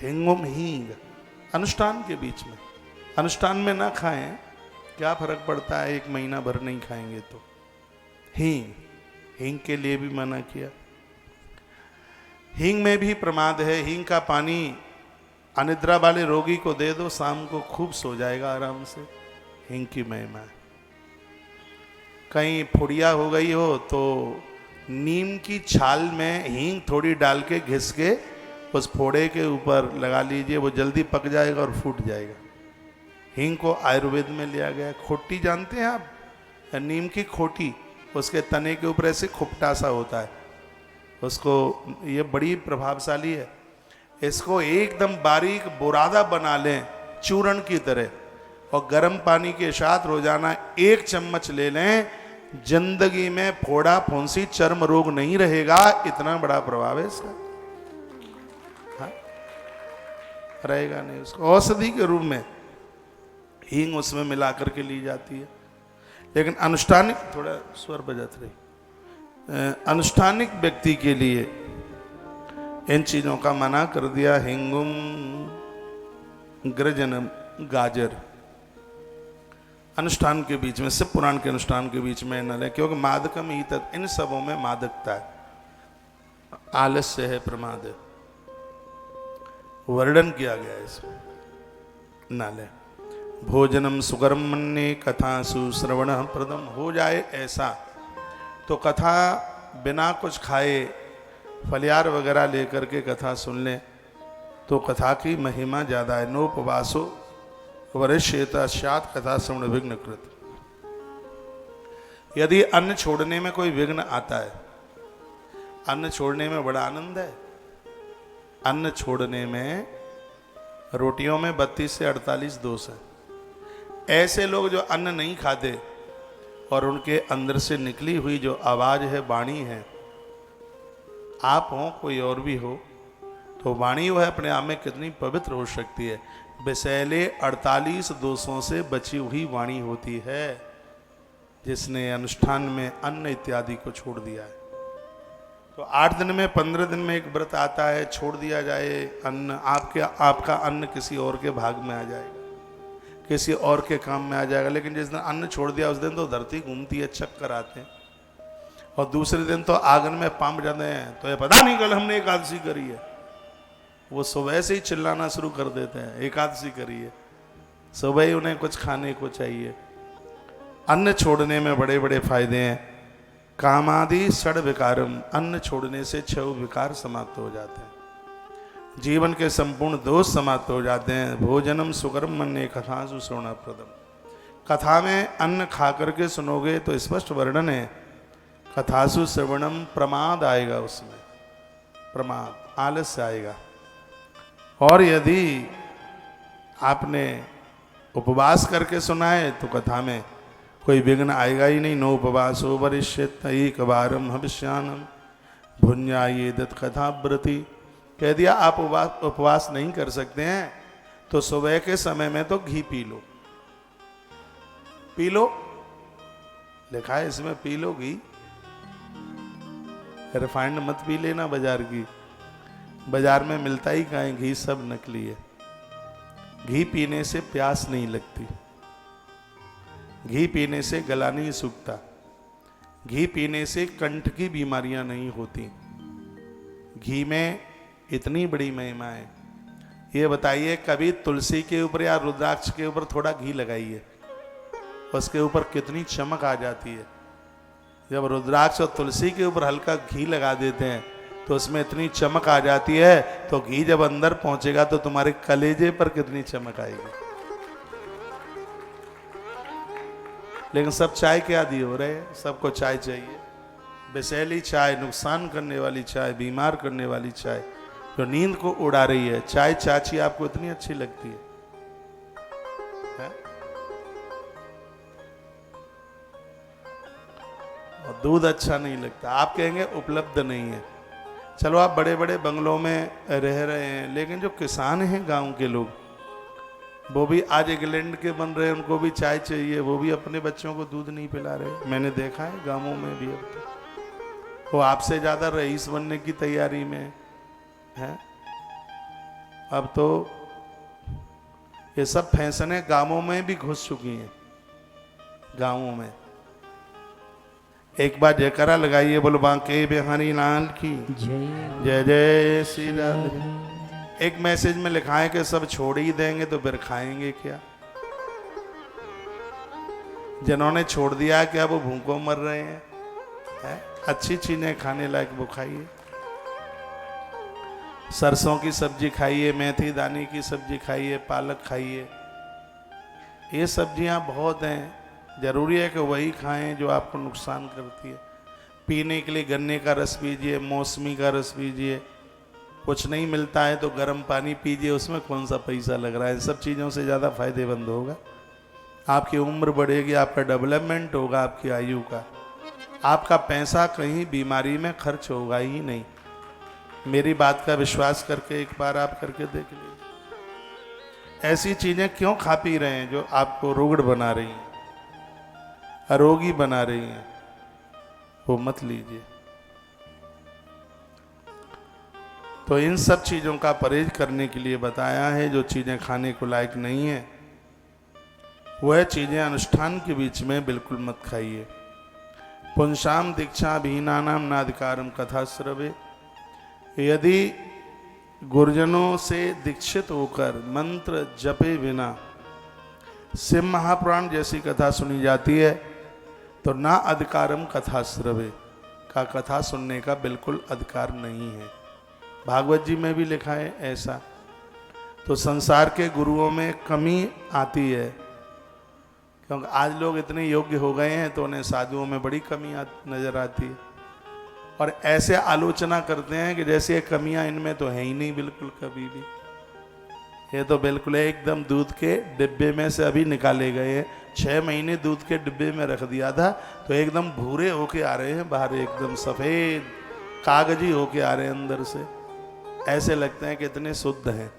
हिंगुम हींग, अनुष्ठान के बीच में, अनुष्ठान में ना खाएं, क्या फर्क पड़ता है, 1 महीना भर नहीं खाएंगे तो। हींग के लिए भी मना किया। हींग में भी प्रमाद है। हींग का पानी अनिद्रा वाले रोगी को दे दो, शाम को खूब सो जाएगा आराम से। हींग की महिमा है। कहीं फुड़िया हो गई हो तो नीम की छाल में हींग थोड़ी डाल के घिस के उस फोड़े के ऊपर लगा लीजिए, वो जल्दी पक जाएगा और फूट जाएगा। हींग को आयुर्वेद में लिया गया। खोटी जानते हैं आप, नीम की खोटी, उसके तने के ऊपर ऐसे खुपटा सा होता है, उसको, ये बड़ी प्रभावशाली है। इसको एकदम बारीक बुरादा बना लें चूर्ण की तरह, और गर्म पानी के साथ रोजाना 1 चम्मच ले लें, जिंदगी में फोड़ा फुंसी चर्म रोग नहीं रहेगा। इतना बड़ा प्रभाव है इसका। हाँ? रहेगा नहीं। उसको औषधि के रूप में हींग उसमें मिला करके ली जाती है। लेकिन अनुष्ठानिक, थोड़ा स्वर बजत रही, अनुष्ठानिक व्यक्ति के लिए इन चीजों का मना कर दिया। हिंगुम, गृजनम, गाजर अनुष्ठान के बीच में, शिव पुराण के अनुष्ठान के बीच में न ले, क्योंकि मादकम ही तत्, इन सबों में मादकता है, आलस्य है, प्रमाद है, वर्णन किया गया है इसमें, न ले। भोजनम सुगरम मन्ये कथा सुश्रवण प्रदम, हो जाए ऐसा तो कथा बिना कुछ खाए फलियार वगैरह लेकर के कथा सुन ले तो कथा की महिमा ज्यादा है। नोपवासो वरिष्येताशात कथा श्रवण विघ्न कृत। यदि अन्न छोड़ने में कोई विघ्न आता है, अन्न छोड़ने में बड़ा आनंद है। अन्न छोड़ने में रोटियों में 32 से 48 दोष है। ऐसे लोग जो अन्न नहीं खाते और उनके अंदर से निकली हुई जो आवाज है, वाणी है, आप हो कोई और भी हो, तो वाणी वह अपने आप में कितनी पवित्र हो सकती है। विषैले 48 दोषों से बची हुई वाणी होती है जिसने अनुष्ठान में अन्न इत्यादि को छोड़ दिया है। तो 8 दिन में 15 दिन में एक व्रत आता है, छोड़ दिया जाए अन्न, आपका अन्न किसी और के भाग में आ जाएगा, किसी और के काम में आ जाएगा। लेकिन जिस दिन अन्न छोड़ दिया उस दिन तो धरती घूमती है, चक्कर आते हैं, और दूसरे दिन तो आंगन में पांव जाते हैं, तो ये पता नहीं कल हमने एकादशी करी है। वो सुबह से ही चिल्लाना शुरू कर देते हैं, एकादशी करी है। सुबह ही उन्हें कुछ खाने को चाहिए। अन्न छोड़ने में बड़े बड़े फायदे हैं। कामादि षड विकारम, अन्न छोड़ने से 6 विकार समाप्त हो जाते हैं, जीवन के संपूर्ण दोष समाप्त हो जाते हैं। भोजनम सुकरम मन्ये कथा सुश्रवण प्रदम, कथा में अन्न खा करके सुनोगे तो स्पष्ट वर्णन है, कथासु श्रवणम, प्रमाद आएगा उसमें, प्रमाद, आलस्य आएगा। और यदि आपने उपवास करके सुना है तो कथा में कोई विघ्न आएगा ही नहीं। नो उपवासो वरिष्यत एक बारम हविष्यानम भुंजाये दत्त कथा व्रति। कह दिया आप उपवास नहीं कर सकते हैं तो सुबह के समय में तो घी पी लो, पी लो, लिखा है इसमें पी लो घी। रिफाइंड मत पी लेना बाजार की, बाजार में मिलता ही कहाँ है घी, सब नकली है। घी पीने से प्यास नहीं लगती, घी पीने से गला नहीं सूखता, घी पीने से कंठ की बीमारियां नहीं होती। घी में इतनी बड़ी महिमा है। ये बताइए कभी तुलसी के ऊपर या रुद्राक्ष के ऊपर थोड़ा घी लगाइए, उसके ऊपर कितनी चमक आ जाती है। जब रुद्राक्ष और तुलसी के ऊपर हल्का घी लगा देते हैं तो उसमें इतनी चमक आ जाती है, तो घी जब अंदर पहुंचेगा तो तुम्हारे कलेजे पर कितनी चमक आएगी। लेकिन सब चाय के आदी हो रहे हैं, सबको चाय चाहिए, विषैली चाय, नुकसान करने वाली चाय, बीमार करने वाली चाय, जो नींद को उड़ा रही है। चाय चाची आपको इतनी अच्छी लगती है? और दूध अच्छा नहीं लगता, आप कहेंगे उपलब्ध नहीं है। चलो आप बड़े बड़े बंगलों में रह रहे हैं, लेकिन जो किसान हैं गांव के लोग, वो भी आज इंग्लैंड के बन रहे हैं, उनको भी चाय चाहिए, वो भी अपने बच्चों को दूध नहीं पिला रहे। मैंने देखा है गांवों में भी, अब तो वो आपसे ज्यादा रईस बनने की तैयारी में है। अब तो ये सब फैसने गांवों में भी घुस चुकी हैं। गांवों में एक बार जयकारा लगाइए, बोलो बांके बिहारी लाल की जय जय श्री राधे। एक मैसेज में लिखा है कि सब छोड़ ही देंगे तो फिर खाएंगे क्या? जिन्होंने छोड़ दिया क्या वो भूखों मर रहे हैं? है? अच्छी चीजें खाने लायक वो खाइए, सरसों की सब्जी खाइए, मेथी दाने की सब्जी खाइए, पालक खाइए। ये सब्जियां बहुत हैं, जरूरी है कि वही खाएं जो आपको नुकसान करती है। पीने के लिए गन्ने का रस पीजिए, मौसमी का रस पीजिए, कुछ नहीं मिलता है तो गर्म पानी पीजिए, उसमें कौन सा पैसा लग रहा है। इन सब चीज़ों से ज़्यादा फायदेमंद होगा। आपकी उम्र बढ़ेगी, आपका डेवलपमेंट होगा, आपकी आयु का। आपका पैसा कहीं बीमारी में खर्च होगा ही नहीं। मेरी बात का विश्वास करके एक बार आप करके देख लीजिए। ऐसी चीज़ें क्यों खा पी रहे हैं जो आपको रोगड़ बना रही हैं, अरोगी बना रही हैं, वो मत लीजिए। तो इन सब चीज़ों का परहेज करने के लिए बताया है। जो चीज़ें खाने को लायक नहीं है वह चीज़ें अनुष्ठान के बीच में बिल्कुल मत खाइए। पुंसाम दीक्षा भीनानाम नाधिकारम कथा श्रवे। यदि गुरुजनों से दीक्षित होकर मंत्र जपे बिना शिव महापुराण जैसी कथा सुनी जाती है तो ना अधिकारम कथा श्रवे का कथा सुनने का बिल्कुल अधिकार नहीं है। भागवत जी में भी लिखा है ऐसा। तो संसार के गुरुओं में कमी आती है, क्योंकि आज लोग इतने योग्य हो गए हैं तो उन्हें साधुओं में बड़ी कमी नजर आती है, और ऐसे आलोचना करते हैं कि जैसे ये कमियां इनमें तो है ही नहीं बिल्कुल कभी भी। ये तो बिल्कुल एकदम दूध के डिब्बे में से अभी निकाले गए हैं। 6 महीने दूध के डिब्बे में रख दिया था तो एकदम भूरे होके आ रहे हैं बाहर, एकदम सफ़ेद कागजी होके आ रहे हैं अंदर से। ऐसे लगते हैं कि इतने शुद्ध हैं।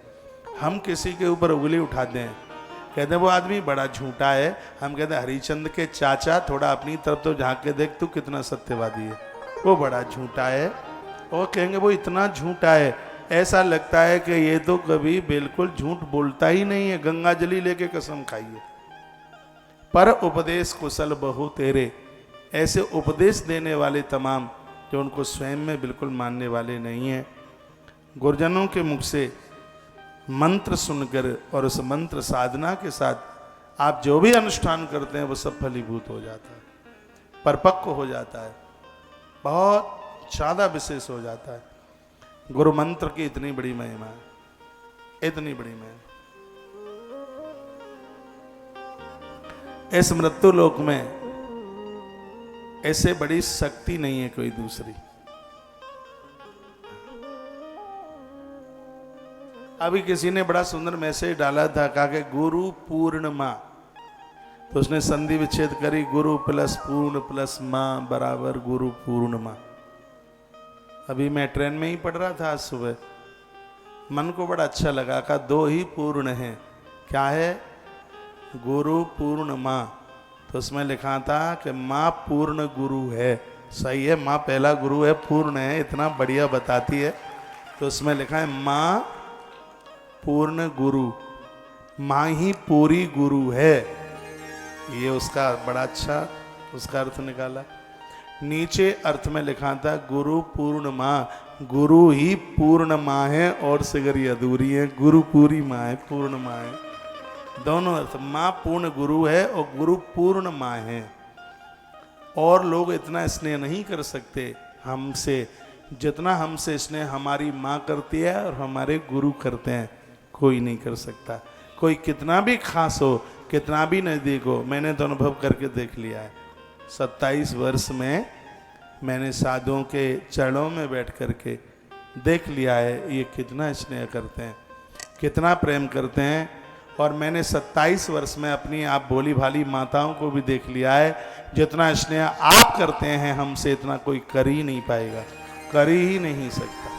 हम किसी के ऊपर उंगली उठाते हैं, कहते हैं वो आदमी बड़ा झूठा है। हम कहते हैं हरिचंद के चाचा थोड़ा अपनी तरफ तो झांक के देख, तू कितना सत्यवादी है, वो बड़ा झूठा है। और कहेंगे वो इतना झूठा है, ऐसा लगता है कि ये तो कभी बिल्कुल झूठ बोलता ही नहीं है। गंगा जली लेके कसम खाइए। पर उपदेश कुशल बहु तेरे, ऐसे उपदेश देने वाले तमाम जो उनको स्वयं में बिल्कुल मानने वाले नहीं हैं। गुरुजनों के मुख से मंत्र सुनकर और उस मंत्र साधना के साथ आप जो भी अनुष्ठान करते हैं वो सब फलीभूत हो जाता है, परिपक्व हो जाता है, बहुत ज़्यादा विशेष हो जाता है। गुरु मंत्र की इतनी बड़ी महिमा है, इतनी बड़ी महिमा। इस मृत्यु लोक में ऐसे बड़ी शक्ति नहीं है कोई दूसरी। अभी किसी ने बड़ा सुंदर मैसेज डाला था, कहा कि गुरु पूर्णिमा, तो उसने संधि विच्छेद करी, गुरु प्लस पूर्ण प्लस माँ बराबर गुरु पूर्णिमा। अभी मैं ट्रेन में ही पढ़ रहा था आज सुबह, मन को बड़ा अच्छा लगा। कहा 2 ही पूर्ण हैं, क्या है? गुरु पूर्ण माँ। तो उसमें लिखा था कि माँ पूर्ण गुरु है। सही है, माँ पहला गुरु है, पूर्ण है, इतना बढ़िया बताती है। तो उसमें लिखा है माँ पूर्ण गुरु, माँ ही पूरी गुरु है। ये उसका बड़ा अच्छा उसका अर्थ निकाला। नीचे अर्थ में लिखा था गुरु पूर्ण माँ, गुरु ही पूर्ण माँ है और सिगरी अधूरी है। गुरु पूरी माँ है, पूर्ण माँ है, दोनों अर्थ। माँ पूर्ण गुरु है और गुरु पूर्ण माँ है। और लोग इतना स्नेह नहीं कर सकते हमसे जितना हमसे स्नेह हमारी माँ करती है और हमारे गुरु करते हैं। कोई नहीं कर सकता। कोई कितना भी खास हो, कितना भी नज़दीक हो, मैंने तो अनुभव करके देख लिया है। 27 वर्ष में मैंने साधुओं के चरणों में बैठ करके देख लिया है ये कितना स्नेह करते हैं, कितना प्रेम करते हैं। और मैंने 27 वर्ष में अपनी आप भोली भाली माताओं को भी देख लिया है, जितना स्नेह आप करते हैं हमसे इतना कोई कर ही नहीं पाएगा, कर ही नहीं सकता।